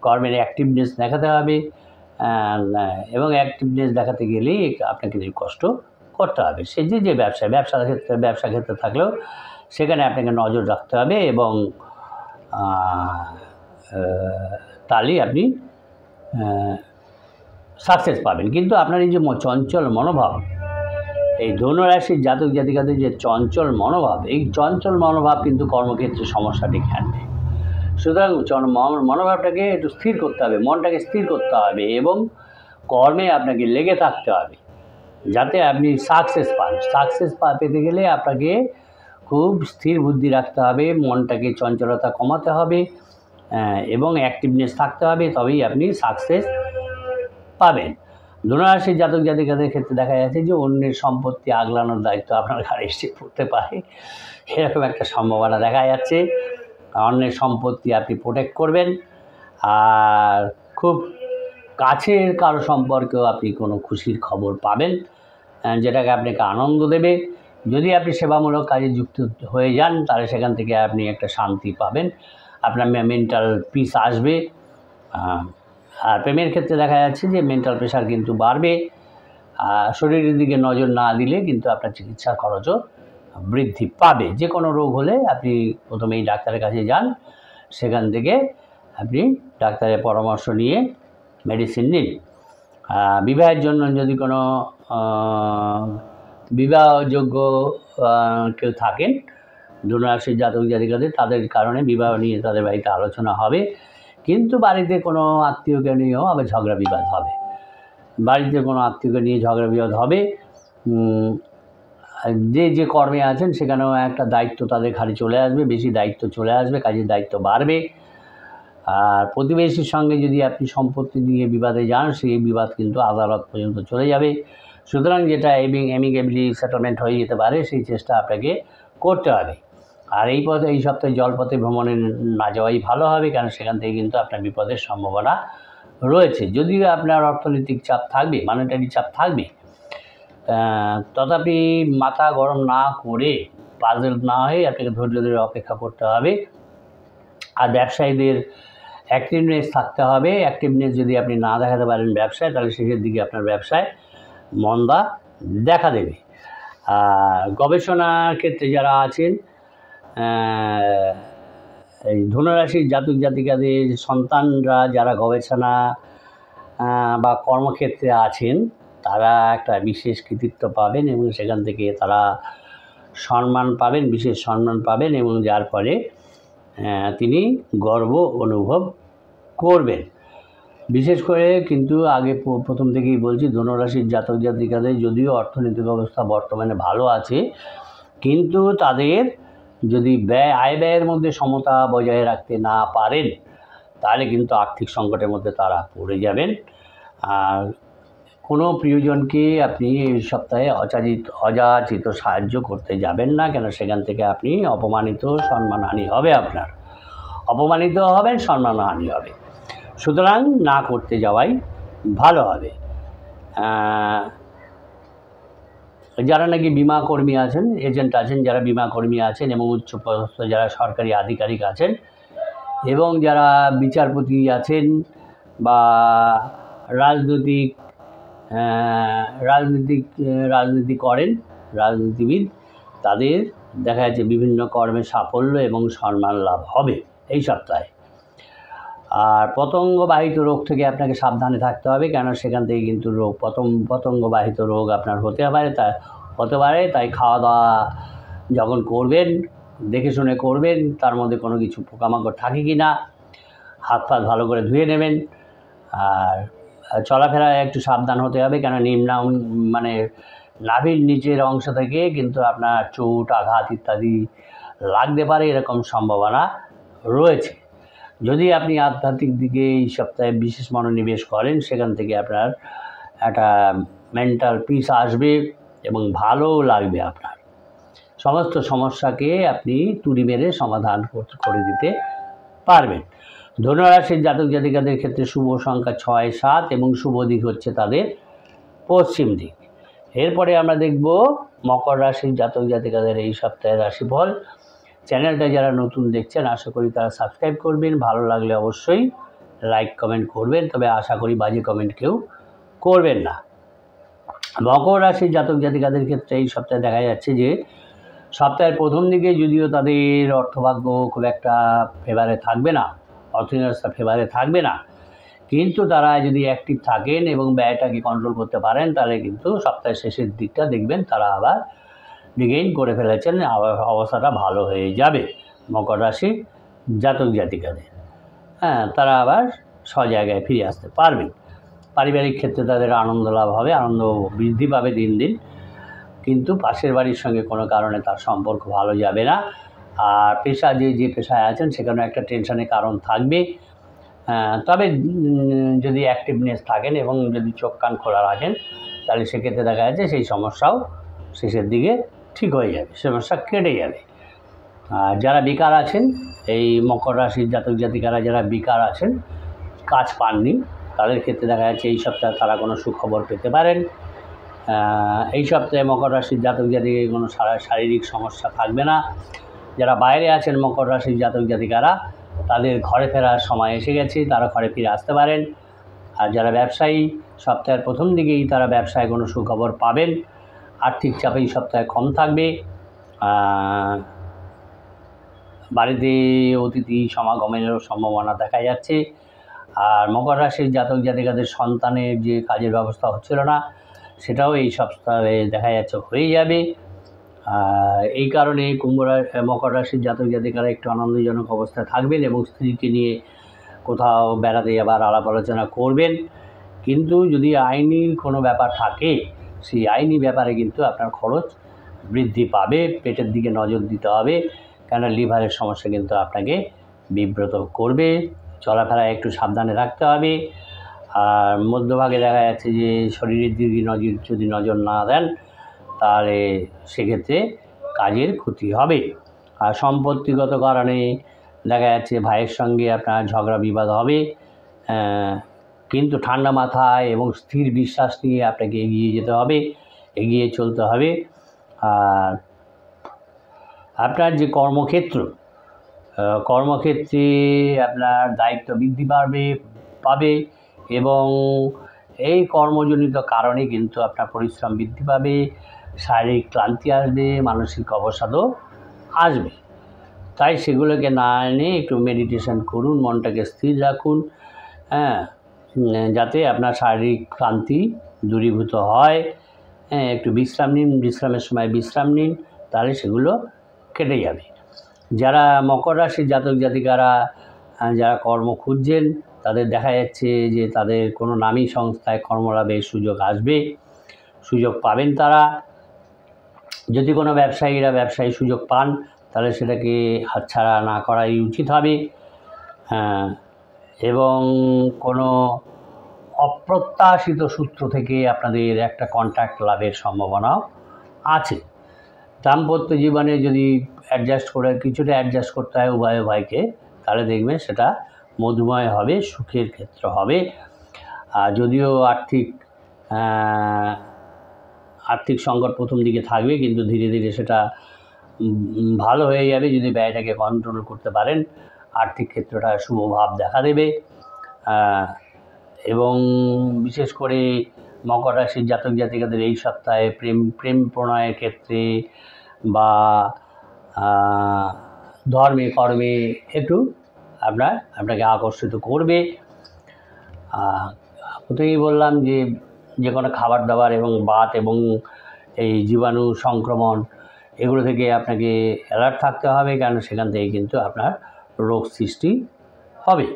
কর্মের অ্যাক্টিভনেস দেখাতে হবে, এবং অ্যাক্টিভনেস দেখাতে গেলেই আপনাকে যে কষ্ট করতে হবে। সে যে ব্যবসা ক্ষেত্রে থাকলেও সেখানে আপনাকে নজর রাখতে হবে, এবং তাহলেই আপনি সাকসেস পাবেন। কিন্তু আপনার এই যে চঞ্চল মনোভাব, এই ধনু রাশির জাতক জাতিকাদের যে চঞ্চল মনোভাব, এই চঞ্চল মনোভাব কিন্তু কর্মক্ষেত্রে সমস্যা ডেকে আনবে। সুতরাং মনোভাবটাকে একটু স্থির করতে হবে, মনটাকে স্থির করতে হবে এবং কর্মে আপনাকে লেগে থাকতে হবে, যাতে আপনি সাকসেস পান। সাকসেস পেতে গেলে আপনাকে খুব স্থির বুদ্ধি রাখতে হবে, মনটাকে চঞ্চলতা কমাতে হবে এবং অ্যাক্টিভনেস থাকতে হবে, তবেই আপনি সাকসেস পাবেন। ধনু রাশির জাতক জাতিকাদের ক্ষেত্রে দেখা যাচ্ছে যে অন্যের সম্পত্তি আগলানোর দায়িত্ব আপনার ঘাড়ে এসে পড়তে পারে, এরকম একটা সম্ভাবনা দেখা যাচ্ছে। অন্যের সম্পত্তি আপনি প্রোটেক্ট করবেন, আর খুব কাছের কারো সম্পর্কেও আপনি কোনো খুশির খবর পাবেন, যেটাকে আপনাকে আনন্দ দেবে। যদি আপনি সেবামূলক কাজে যুক্ত হয়ে যান তাহলে সেখান থেকে আপনি একটা শান্তি পাবেন, আপনার মেন্টাল পিস আসবে। আর প্রেমের ক্ষেত্রে দেখা যাচ্ছে যে মেন্টাল প্রেশার কিন্তু বাড়বে। শরীরের দিকে নজর না দিলে কিন্তু আপনার চিকিৎসার খরচও বৃদ্ধি পাবে। যে কোনো রোগ হলে আপনি প্রথমেই ডাক্তারের কাছে যান, সেখান থেকে আপনি ডাক্তারের পরামর্শ নিয়ে মেডিসিন নিন। বিবাহের জন্য যদি কোনো বিবাহযোগ্য কেউ থাকেন ধনু রাশির জাতক জাতিকাদের, তাদের কারণে বিবাহ নিয়ে তাদের বাড়িতে আলোচনা হবে, কিন্তু বাড়িতে কোনো আত্মীয়কে নিয়েও আবার ঝগড়া বিবাদ হবে। বাড়িতে কোনো আত্মীয়কে নিয়ে ঝগড়া বিবাদ হবে। যে কর্মে আছেন সেখানেও একটা দায়িত্ব তাদের ঘাড়ে চলে আসবে, বেশি দায়িত্ব চলে আসবে, কাজের দায়িত্ব বাড়বে। আর প্রতিবেশীর সঙ্গে যদি আপনি সম্পত্তি নিয়ে বিবাদে যান, সেই বিবাদ কিন্তু আদালত পর্যন্ত চলে যাবে। সুতরাং যেটা অ্যামিকেবলি সেটেলমেন্ট হয়ে যেতে পারে সেই চেষ্টা আপনাকে করতে হবে। আর এই সপ্তাহে জলপথে ভ্রমণে না যাওয়াই ভালো হবে, কারণ সেখান থেকে কিন্তু আপনার বিপদের সম্ভাবনা রয়েছে। যদিও আপনার অর্থনৈতিক চাপ থাকবে, মনিটারি চাপ থাকবে, তথাপি মাথা গরম না করে পাজল না হয়ে আপনাকে ধৈর্য ধরে অপেক্ষা করতে হবে। আর ব্যবসায়ীদের অ্যাক্টিভনেস থাকতে হবে। অ্যাক্টিভনেস যদি আপনি না দেখাতে পারেন ব্যবসায়, তাহলে শেষের দিকে আপনার ব্যবসায় মন্দা দেখা দেবে। গবেষণার ক্ষেত্রে যারা আছেন, এই ধনু রাশির জাতক জাতিকাদের সন্তানরা যারা গবেষণা বা কর্মক্ষেত্রে আছেন, তারা একটা বিশেষ কৃতিত্ব পাবেন এবং সেখান থেকে তারা সম্মান পাবেন, বিশেষ সম্মান পাবেন, এবং যার ফলে তিনি গর্ব অনুভব করবেন। বিশেষ করে কিন্তু আগে প্রথম থেকেই বলছি, ধনু রাশির জাতক জাতিকাদের যদিও অর্থনৈতিক অবস্থা বর্তমানে ভালো আছে, কিন্তু তাদের যদি আয় ব্যয়ের মধ্যে সমতা বজায় রাখতে না পারেন, তাহলে কিন্তু আর্থিক সংকটের মধ্যে তারা পড়ে যাবেন। আর কোনো প্রিয়জনকে আপনি এই সপ্তাহে অযাচিত সাহায্য করতে যাবেন না, কেন সেখান থেকে আপনি অপমানিত, সম্মানহানি হবে, আপনার অপমানিত হবেন, সম্মানহানি হবে। সুতরাং না করতে যাওয়াই ভালো হবে। যারা নাকি বিমা কর্মী আছেন, এজেন্ট আছেন, যারা বিমা কর্মী আছেন এবং উচ্চপদস্থ যারা সরকারি আধিকারিক আছেন এবং যারা বিচারপতি আছেন বা রাজনীতি করেন, রাজনীতিবিদ, তাদের দেখা যাচ্ছে বিভিন্ন কর্মে সাফল্য এবং সম্মান লাভ হবে এই সপ্তাহে। আর পতঙ্গবাহিত রোগ থেকে আপনাকে সাবধানে থাকতে হবে, কেন সেখান থেকে কিন্তু পতঙ্গবাহিত রোগ আপনার হতে পারে। তাই খাওয়া দাওয়া যখন করবেন দেখে শুনে করবেন, তার মধ্যে কোনো কিছু পোকামাকড় থাকে কি না, হাত পা ভালো করে ধুয়ে নেবেন। আর চলাফেরায় একটু সাবধান হতে হবে, কেন নাভির নিচের অংশ থেকে কিন্তু আপনার চোট, আঘাত ইত্যাদি লাগতে পারে, এরকম সম্ভাবনা রয়েছে। যদি আপনি আধ্যাত্মিক দিকে এই সপ্তাহে বিশেষ মনোনিবেশ করেন, সেখান থেকে আপনার একটা মেন্টাল পিস আসবে এবং ভালোও লাগবে। আপনার সমস্ত সমস্যাকে আপনি তুড়ি মেরে সমাধান করে দিতে পারবেন। ধনুরাশির জাতক জাতিকাদের ক্ষেত্রে শুভ সংখ্যা 6, 7 এবং শুভ দিক হচ্ছে তাদের পশ্চিম দিক। এরপরে আমরা দেখব মকর রাশির জাতক জাতিকাদের এই সপ্তাহের রাশিফল। চ্যানেলটা যারা নতুন দেখছেন আশা করি তারা সাবস্ক্রাইব করবেন, ভালো লাগলে অবশ্যই লাইক কমেন্ট করবেন, তবে আশা করি বাজে কমেন্ট কেউ করবেন না। মকর রাশির জাতক জাতিকাদের ক্ষেত্রে এই সপ্তাহে দেখা যাচ্ছে যে সপ্তাহের প্রথম দিকে যদিও তাদের অর্থভাগ্য খুব একটা ফেভারে থাকবে না, অর্থনীতি ফেভারে থাকবে না, কিন্তু তারা যদি অ্যাক্টিভ থাকেন এবং ব্যয়টাকে কন্ট্রোল করতে পারেন, তাহলে কিন্তু সপ্তাহের শেষের দিকটা দেখবেন তারা আবার রিগেইন করে ফেলেছেন, অবস্থাটা ভালো হয়ে যাবে মকর রাশি জাতক জাতিকাদের। তারা আবার জায়গায় ফিরে আসতে পারবেন। পারিবারিক ক্ষেত্রে তাদের আনন্দ লাভ হবে, আনন্দ বৃদ্ধি পাবে দিন দিন, কিন্তু পাশের বাড়ির সঙ্গে কোনো কারণে তার সম্পর্ক ভালো যাবে না। আর পেশা যে পেশায় আছেন সেখানে একটা টেনশনের কারণ থাকবে। তবে যদি অ্যাক্টিভনেস থাকেন এবং যদি চোখ কান খোলা রাখেন, তাহলে সেক্ষেত্রে দেখা যাচ্ছে সেই সমস্যাও শেষের দিকে ঠিক হয়ে যাবে, সমস্যা কেটে যাবে। আর যারা বেকার আছেন, এই মকর রাশির জাতক জাতিকারা যারা বেকার আছেন, কাজ পাননি, তাদের ক্ষেত্রে দেখা যাচ্ছে এই সপ্তাহে তারা কোনো সুখবর পেতে পারেন। এই সপ্তাহে মকর রাশির জাতক জাতিকার কোনো শারীরিক সমস্যা থাকবে না। যারা বাইরে আছেন মকর রাশির জাতক জাতিকারা, তাদের ঘরে ফেরার সময় এসে গেছে, তারা ঘরে ফিরে আসতে পারেন। আর যারা ব্যবসায়ী, সপ্তাহের প্রথম দিকেই তারা ব্যবসায় কোনো সুখবর পাবেন। আর্থিক চাপ এই সপ্তাহে কম থাকবে। বাড়িতে অতিথি সমাগমেরও সম্ভাবনা দেখা যাচ্ছে। আর মকর রাশির জাতক জাতিকাদের সন্তানের যে কাজের ব্যবস্থা হচ্ছিল না, সেটাও এই সপ্তাহে দেখা যাচ্ছে হয়ে যাবে। এই কারণে মকর রাশির জাতক জাতিকারা একটু আনন্দজনক অবস্থায় থাকবেন এবং স্ত্রীকে নিয়ে কোথাও বেড়াতে যাবার আলাপ আলোচনা করবেন। কিন্তু যদি আইনি কোনো ব্যাপার থাকে, সেই আইনি ব্যাপারে কিন্তু আপনার খরচ বৃদ্ধি পাবে। পেটের দিকে নজর দিতে হবে, কেন লিভারের সমস্যা কিন্তু আপনাকে বিব্রত করবে। চলাফেরায় একটু সাবধানে রাখতে হবে। আর মধ্যভাগে দেখা যাচ্ছে যে শরীরের দিকে যদি নজর না দেন, তাহলে সেক্ষেত্রে কাজের ক্ষতি হবে। আর সম্পত্তিগত কারণে দেখা যাচ্ছে ভাইয়ের সঙ্গে আপনার ঝগড়া বিবাদ হবে, কিন্তু ঠান্ডা মাথায় এবং স্থির বিশ্বাস নিয়ে আপনাকে এগিয়ে যেতে হবে, এগিয়ে চলতে হবে। আর আপনার যে কর্মক্ষেত্রে আপনার দায়িত্ব বৃদ্ধি পাবে এবং এই কর্মজনিত কারণে কিন্তু আপনার পরিশ্রম বৃদ্ধি পাবে, শারীরিক ক্লান্তি আসবে, মানসিক অবসাদও আসবে। তাই সেগুলোকে না এনে একটু মেডিটেশন করুন, মনটাকে স্থির রাখুন, যাতে আপনার শারীরিক ক্লান্তি দূরীভূত হয়। একটু বিশ্রাম নিন, বিশ্রামের সময় বিশ্রাম নিন, তাহলে সেগুলো কেটে যাবে। যারা মকর রাশির জাতক জাতিকারা যারা কর্ম খুঁজছেন, তাদের দেখা যাচ্ছে যে তাদের কোনো নামী সংস্থায় কর্মলাভের সুযোগ আসবে, সুযোগ পাবেন তারা। যদি কোনো ব্যবসায়ী সুযোগ পান, তাহলে সেটাকে হাতছাড়া না করাই উচিত হবে। এবং কোনো অপ্রত্যাশিত সূত্র থেকে আপনাদের একটা কন্ট্যাক্ট লাভের সম্ভাবনাও আছে। দাম্পত্য জীবনে যদি কিছুটা অ্যাডজাস্ট করতে হয় উভয় ভাইকে, তাহলে দেখবেন সেটা মধুময় হবে, সুখের ক্ষেত্র হবে। যদিও আর্থিক সংকট প্রথম দিকে থাকবে, কিন্তু ধীরে ধীরে সেটা ভালো হয়ে যাবে যদি ব্যয়টাকে কন্ট্রোল করতে পারেন। আর্থিক ক্ষেত্রটা শুভ ভাব দেখা দেবে। এবং বিশেষ করে মকর রাশির জাতক জাতিকাদের এই সপ্তাহে প্রেম প্রণয়ের ক্ষেত্রে বা ধর্মে কর্মে একটু আপনাকে আকর্ষিত করবে। প্রথমেই বললাম যে কোনো খাবার দাবার এবং বাত এবং এই জীবাণু সংক্রমণ এগুলো থেকে আপনাকে অ্যালার্ট থাকতে হবে, কারণ সেখান থেকে কিন্তু আপনার রোগ সৃষ্টি হবে।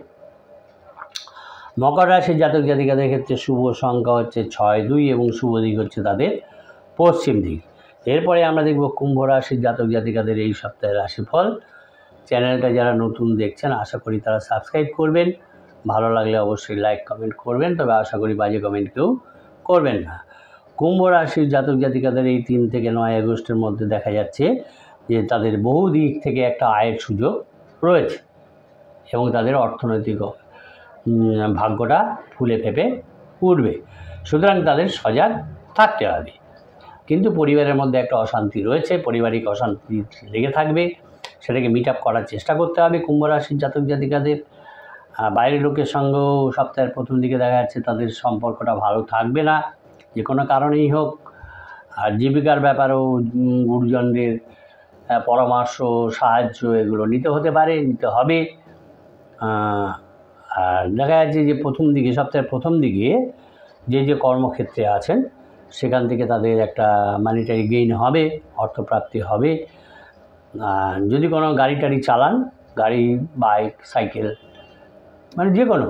মকর রাশির জাতক জাতিকাদের ক্ষেত্রে শুভ সংখ্যা হচ্ছে 6-2 এবং শুভ দিক হচ্ছে তাদের পশ্চিম দিক। এরপরে আমরা দেখব কুম্ভ রাশির জাতক জাতিকাদের এই সপ্তাহের রাশিফল। চ্যানেলটা যারা নতুন দেখছেন আশা করি তারা সাবস্ক্রাইব করবেন, ভালো লাগলে অবশ্যই লাইক কমেন্ট করবেন, তবে আশা করি বাজে কমেন্ট কেউ করবেন না। কুম্ভ রাশির জাতক জাতিকাদের এই 3 থেকে 9 আগস্টের মধ্যে দেখা যাচ্ছে যে তাদের বহু দিক থেকে একটা আয়ের সুযোগ রয়েছে এবং তাদের অর্থনৈতিক ভাগ্যটা ফুলে ফেঁপে উঠবে। সুতরাং তাদের সজাগ থাকতে হবে। কিন্তু পরিবারের মধ্যে একটা অশান্তি রয়েছে, পারিবারিক অশান্তি লেগে থাকবে, সেটাকে মিট আপ করার চেষ্টা করতে হবে কুম্ভ রাশির জাতক জাতিকাদের। বাইরের লোকের সঙ্গেও সপ্তাহের প্রথম দিকে দেখা যাচ্ছে তাদের সম্পর্কটা ভালো থাকবে না, যে কোনো কারণেই হোক। আর জীবিকার ব্যাপারেও গুরুজনদের পরামর্শ, সাহায্য এগুলো নিতে হবে। আর দেখা যাচ্ছে যে সপ্তাহের প্রথম দিকে যে কর্মক্ষেত্রে আছেন সেখান থেকে তাদের একটা মানিটারি গেইন হবে, অর্থপ্রাপ্তি হবে। যদি কোনো গাড়ি চালান, গাড়ি, বাইক, সাইকেল, মানে যে কোনো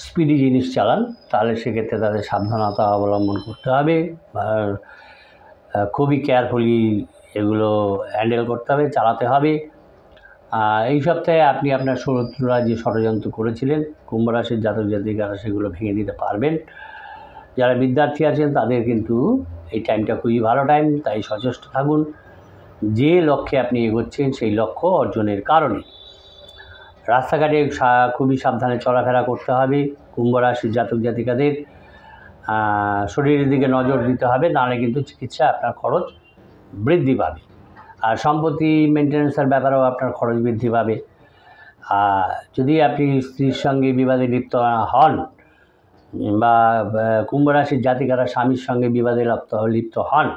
স্পিডি জিনিস চালান, তাহলে সেক্ষেত্রে তাদের সাবধানতা অবলম্বন করতে হবে। আর খুবই কেয়ারফুলি এগুলো হ্যান্ডেল করতে হবে, চালাতে হবে। এই সপ্তাহে আপনি আপনার শত্রুরা যে ষড়যন্ত্র করেছিলেন কুম্ভ রাশির জাতক জাতিকারা সেগুলো ভেঙে দিতে পারবেন। যারা বিদ্যার্থী আছেন তাদের কিন্তু এই টাইমটা খুবই ভালো টাইম, তাই সচেষ্ট থাকুন। যে লক্ষ্যে আপনি এগোচ্ছেন সেই লক্ষ্য অর্জনের কারণে রাস্তাঘাটে খুবই সাবধানে চলাফেরা করতে হবে কুম্ভ রাশির জাতক জাতিকাদের। শরীরের দিকে নজর দিতে হবে, নাহলে কিন্তু চিকিৎসা আপনার খরচ বৃদ্ধি পাবে। আর সম্পত্তি মেনটেন্যান্সের ব্যাপারেও আপনার খরচ বৃদ্ধি পাবে। যদি আপনি স্ত্রীর সঙ্গে বিবাদে লিপ্ত হন বা কুম্ভ রাশির জাতিকারা স্বামীর সঙ্গে বিবাদে লিপ্ত হন,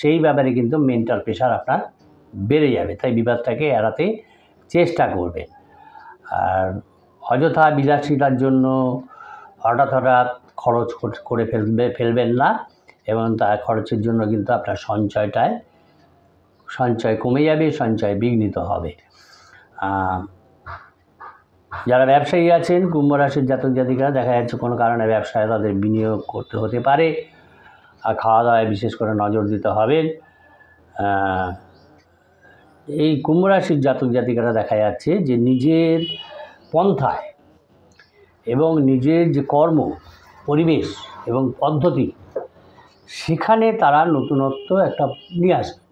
সেই ব্যাপারে কিন্তু মেন্টাল প্রেশার আপনার বেড়ে যাবে, তাই বিবাদটাকে এড়াতে চেষ্টা করবেন। আর অযথা বিলাসিতার জন্য হঠাৎ খরচ করে ফেলবেন না, এবং তার খরচের জন্য কিন্তু আপনার সঞ্চয় কমে যাবে, সঞ্চয় বিঘ্নিত হবে। যারা ব্যবসায়ী আছেন কুম্ভ রাশির জাতক জাতিকারা, দেখা যাচ্ছে কোনো কারণে ব্যবসায় তাদের বিনিয়োগ করতে হতে পারে। আর খাওয়া দাওয়ায় বিশেষ করে নজর দিতে হবে। এই কুম্ভ রাশির জাতক জাতিকারা দেখা যাচ্ছে যে নিজের পন্থায় এবং নিজের যে কর্ম পরিবেশ এবং পদ্ধতি, সেখানে তারা নতুনত্ব একটা নিয়ে আসবে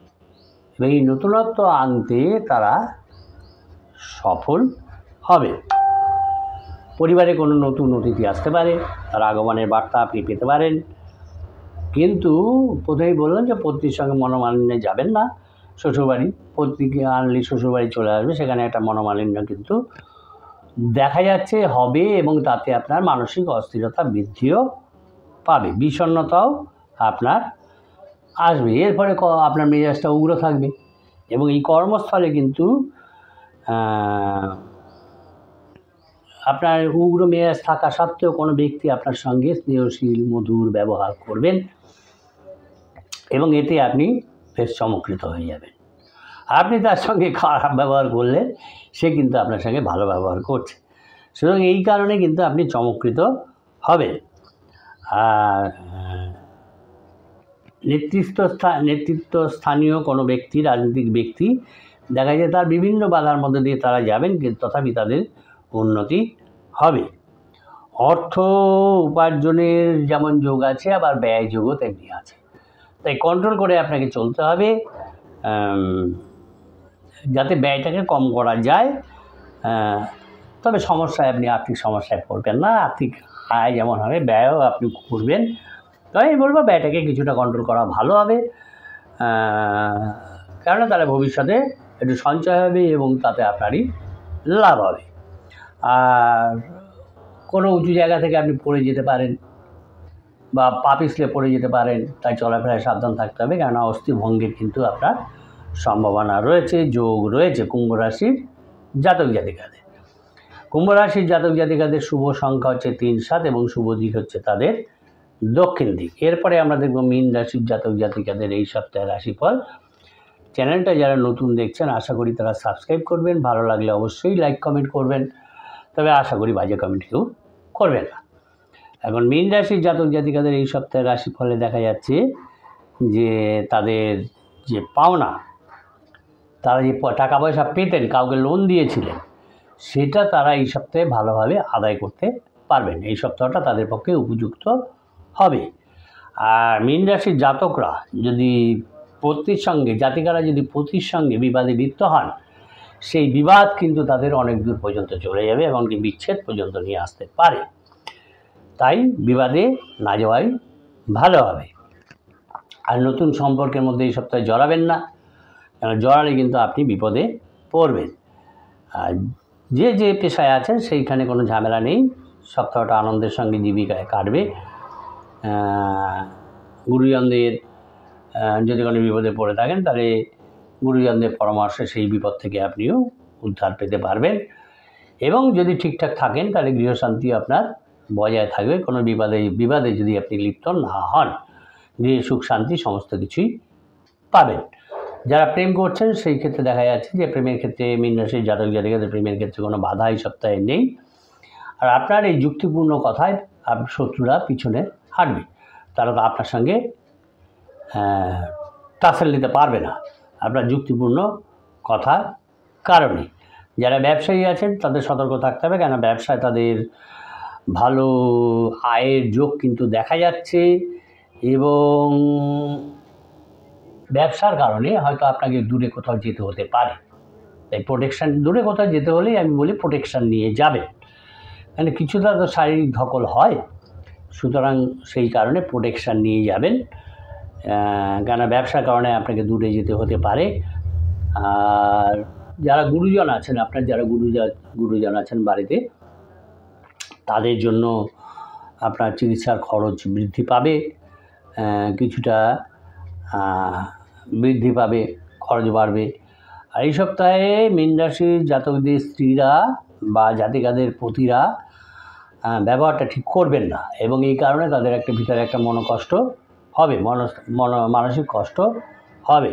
এবং এই নতুনত্ব আনতে তারা সফল হবে। পরিবারে কোনো নতুন অতিথি আসতে পারে, তার আগমনের বার্তা আপনি পেতে পারেন। কিন্তু প্রথমেই বললাম যে পত্নীর সঙ্গে মনোমালিন্যে যাবেন না। শ্বশুরবাড়ি, পত্নীকে আনলে শ্বশুরবাড়ি চলে আসবে, সেখানে একটা মনোমালিন্য কিন্তু দেখা যাচ্ছে হবে, এবং তাতে আপনার মানসিক অস্থিরতা বৃদ্ধিও পাবে, বিষণ্ণতাও আপনার আসবে। এর ফলে আপনার মেজাজটা উগ্র থাকবে, এবং এই কর্মস্থলে কিন্তু আপনার উগ্র মেজাজ থাকা সত্ত্বেও কোনো ব্যক্তি আপনার সঙ্গে স্নেহশীল মধুর ব্যবহার করবেন, এবং এতে আপনি বেশ চমৎকৃত হয়ে যাবেন। আপনি তার সঙ্গে খারাপ ব্যবহার করলে সে কিন্তু আপনার সঙ্গে ভালো ব্যবহার করছে, সুতরাং এই কারণে কিন্তু আপনি চমৎকৃত হবেন। আর নেতৃত্বস্থানীয় কোনো ব্যক্তি, রাজনৈতিক ব্যক্তি দেখা যায় তার বিভিন্ন বাধার মধ্যে দিয়ে তারা যাবেন, কিন্তু তথাপি তাদের উন্নতি হবে। অর্থ উপার্জনের যেমন যোগ আছে, আবার ব্যয় যোগও তেমনি আছে। তাই কন্ট্রোল করে আপনাকে চলতে হবে, যাতে ব্যয়টাকে কম করা যায়। তবে আর্থিক সমস্যায় পড়বেন না। আর্থিক আয় যেমন হবে, ব্যয়ও আপনি করবেন। তাই আমি বলবো ব্যয়টাকে কিছুটা কন্ট্রোল করা ভালো হবে, কেননা তাহলে ভবিষ্যতে একটু সঞ্চয় হবে এবং তাতে আপনারই লাভ হবে। আর কোনো উঁচু জায়গা থেকে আপনি পড়ে যেতে পারেন বা পা পিছলে পড়ে যেতে পারেন, তাই চলাফেরায় সাবধান থাকতে হবে, কেননা অস্থিভঙ্গের কিন্তু আপনার সম্ভাবনা রয়েছে, যোগ রয়েছে কুম্ভ রাশির জাতক জাতিকাদের। কুম্ভ রাশির জাতক জাতিকাদের শুভ সংখ্যা হচ্ছে 3, 7 এবং শুভ দিক হচ্ছে তাদের দক্ষিণ দিক। এরপরে আমরা দেখব মীন রাশির জাতক জাতিকাদের এই সপ্তাহের রাশিফল। চ্যানেলটা যারা নতুন দেখছেন আশা করি তারা সাবস্ক্রাইব করবেন, ভালো লাগলে অবশ্যই লাইক কমেন্ট করবেন, তবে আশা করি বাজে কমেন্ট কেউ করবেন না। এখন মীন রাশির জাতক জাতিকাদের এই সপ্তাহের রাশিফলে দেখা যাচ্ছে যে তাদের যে পাওনা, তারা যে টাকা পয়সা পেতেন, কাউকে লোন দিয়েছিলেন, সেটা তারা এই সপ্তাহে ভালোভাবে আদায় করতে পারবেন। এই সপ্তাহটা তাদের পক্ষে উপযুক্ত হবে। আর মীন রাশির জাতকরা যদি জাতিকারা যদি পতির সঙ্গে বিবাদে লিপ্ত হন, সেই বিবাদ কিন্তু তাদের অনেক দূর পর্যন্ত চলে যাবে এবং বিচ্ছেদ পর্যন্ত নিয়ে আসতে পারে। তাই বিবাদে না যাওয়াই ভালো হবে। আর নতুন সম্পর্কের মধ্যে এই সপ্তাহে জড়াবেন না, কারণ জড়ালে কিন্তু আপনি বিপদে পড়বেন। আর যে পেশায় আছেন সেইখানে কোনো ঝামেলা নেই, সপ্তাহটা আনন্দের সঙ্গে জীবিকায় কাটবে। গুরুজনদের যদি কোনো বিপদে পড়ে থাকেন, তাহলে গুরুজনদের পরামর্শে সেই বিপদ থেকে আপনিও উদ্ধার পেতে পারবেন। এবং যদি ঠিকঠাক থাকেন তাহলে গৃহশান্তি আপনার বজায় থাকবে। কোনো বিবাদে যদি আপনি লিপ্ত না হন, গৃহে সুখ শান্তি সমস্ত কিছুই পাবেন। যারা প্রেম করছেন সেই ক্ষেত্রে দেখা যাচ্ছে যে প্রেমের ক্ষেত্রে মীন রাশির জাতক জাতিকাদের প্রেমের ক্ষেত্রে কোনো বাধা এই সপ্তাহে নেই। আর আপনার এই যুক্তিপূর্ণ কথায় শত্রুরা পিছনে হাঁটবে, তারা তো আপনার সঙ্গে টাসেল নিতে পারবে না আপনার যুক্তিপূর্ণ কথার কারণে। যারা ব্যবসায়ী আছেন তাদের সতর্ক থাকতে হবে, কেন ব্যবসায় তাদের ভালো আয়ের যোগ কিন্তু দেখা যাচ্ছে এবং ব্যবসার কারণে হয়তো আপনাকে দূরে কোথাও যেতে হতে পারে। তাই দূরে কোথাও যেতে হলেই আমি বলি প্রোটেকশান নিয়ে যাবেন, মানে কিছুটা তো শারীরিক ধকল হয়, সুতরাং সেই কারণে প্রোটেকশান নিয়ে যাবেন, কেন ব্যবসার কারণে আপনাকে দূরে যেতে হতে পারে। আর যারা গুরুজন আছেন, আপনার যারা গুরুজন আছেন বাড়িতে, তাদের জন্য আপনার চিকিৎসার খরচ বৃদ্ধি পাবে, কিছুটা বৃদ্ধি পাবে, খরচ বাড়বে। আর এই সপ্তাহে মীন রাশির জাতকদের স্ত্রীরা বা জাতিকাদের পতিরা ব্যবহারটা ঠিক করবেন না এবং এই কারণে তাদের ভিতরে একটা মনোকষ্ট হবে, মানসিক কষ্ট হবে।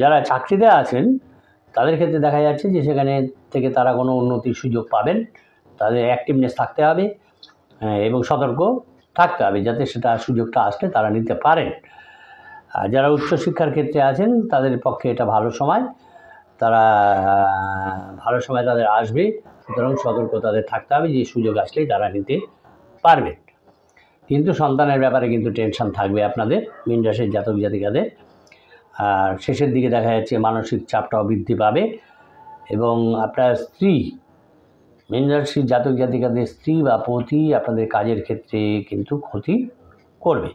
যারা চাকরিতে আছেন তাদের ক্ষেত্রে দেখা যাচ্ছে যে সেখানে থেকে তারা কোনো উন্নতির সুযোগ পাবেন। তাদের অ্যাক্টিভনেস থাকতে হবে এবং সতর্ক থাকতে হবে যাতে সুযোগটা আসলে তারা নিতে পারেন। আর যারা উচ্চশিক্ষার ক্ষেত্রে আছেন তাদের পক্ষে এটা ভালো সময় তাদের আসবে, সুতরাং সতর্ক তাদের থাকতে হবে যে সুযোগ আসলেই তারা নিতে পারবে। কিন্তু সন্তানের ব্যাপারে কিন্তু টেনশন থাকবে আপনাদের মীন রাশির জাতক জাতিকাদের। আর শেষের দিকে দেখা যাচ্ছে মানসিক চাপটাও বৃদ্ধি পাবে এবং আপনার মীন রাশির জাতক জাতিকাদের স্ত্রী বা পতি আপনাদের কাজের ক্ষেত্রে কিন্তু ক্ষতি করবে,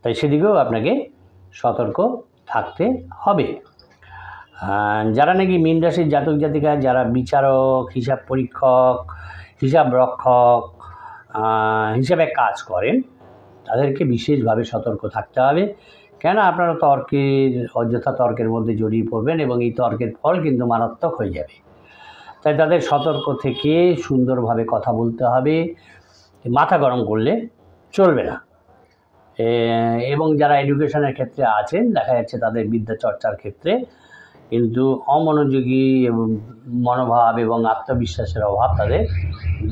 তাই সেদিকেও আপনাকে সতর্ক থাকতে হবে। যারা নাকি মীন রাশির জাতক জাতিকা, যারা বিচারক, হিসাব পরীক্ষক, হিসাব রক্ষক হিসাবে কাজ করেন, তাদেরকে বিশেষভাবে সতর্ক থাকতে হবে, কেন আপনারা অযথা তর্কের মধ্যে জড়িয়ে পড়বেন এবং এই তর্কের ফল কিন্তু মারাত্মক হয়ে যাবে। তাই তাদের সতর্ক থেকে সুন্দরভাবে কথা বলতে হবে, মাথা গরম করলে চলবে না। এবং যারা এডুকেশনের ক্ষেত্রে আছেন দেখা যাচ্ছে তাদের বিদ্যা চর্চার ক্ষেত্রে কিন্তু অমনোযোগী এবং মনোভাব এবং আত্মবিশ্বাসের অভাব তাদের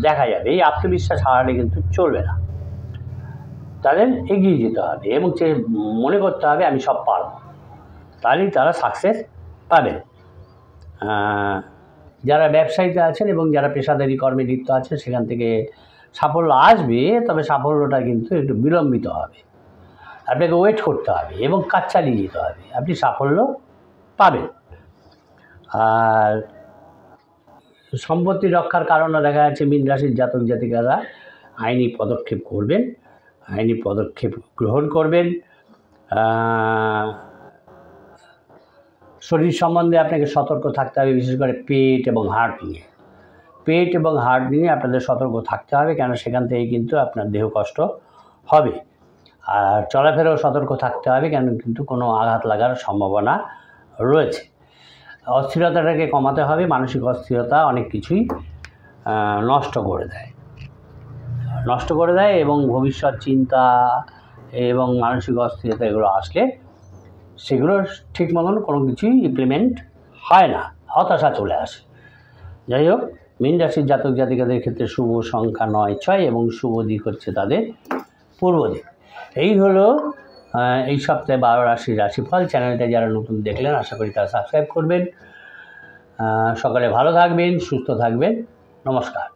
দেখা যাবে। এই আত্মবিশ্বাস হারালে কিন্তু চলবে না, তাদের এগিয়ে যেতে হবে এবং সে মনে করতে হবে আমি সব পারব, তাহলেই তারা সাকসেস পাবে। যারা ব্যবসায়ীতে আছেন এবং যারা পেশাদারি কর্মে লিপ্ত আছেন সেখান থেকে সাফল্য আসবে, তবে সাফল্যটা কিন্তু একটু বিলম্বিত হবে। আপনাকে ওয়েট করতে হবে এবং কাজ চালিয়ে যেতে হবে, আপনি সাফল্য পাবেন। আর সম্পত্তি রক্ষার কারণে দেখা যাচ্ছে মীন রাশির জাতক জাতিকারা আইনি পদক্ষেপ করবেন, আইনি পদক্ষেপ গ্রহণ করবেন। শরীর সম্বন্ধে আপনাকে সতর্ক থাকতে হবে, বিশেষ করে পেট এবং হার্ট নিয়ে আপনাদের সতর্ক থাকতে হবে, কেন সেখান থেকে কিন্তু আপনার দেহ কষ্ট হবে। আর চলাফেরাও সতর্ক থাকতে হবে, কেন কিন্তু কোনো আঘাত লাগার সম্ভাবনা রয়েছে। অস্থিরতাটাকে কমাতে হবে, মানসিক অস্থিরতা অনেক কিছুই নষ্ট করে দেয় এবং ভবিষ্যৎ চিন্তা এবং মানসিক অস্থিরতা এগুলো আসলে সেগুলো ঠিক মতন কোনো কিছুই ইমপ্লিমেন্ট হয় না, হতাশা চলে আসে। যাই হোক, মীন রাশির জাতক জাতিকাদের ক্ষেত্রে শুভ সংখ্যা 9, 6 এবং শুভ দিক হচ্ছে তাদের পূর্ব দিক। এই হলো এই সপ্তাহে 12 রাশির রাশিফল। চ্যানেলটা যারা নতুন দেখলেন আশা করি তারা সাবস্ক্রাইব করবেন। সকালে ভালো থাকবেন, সুস্থ থাকবেন। নমস্কার।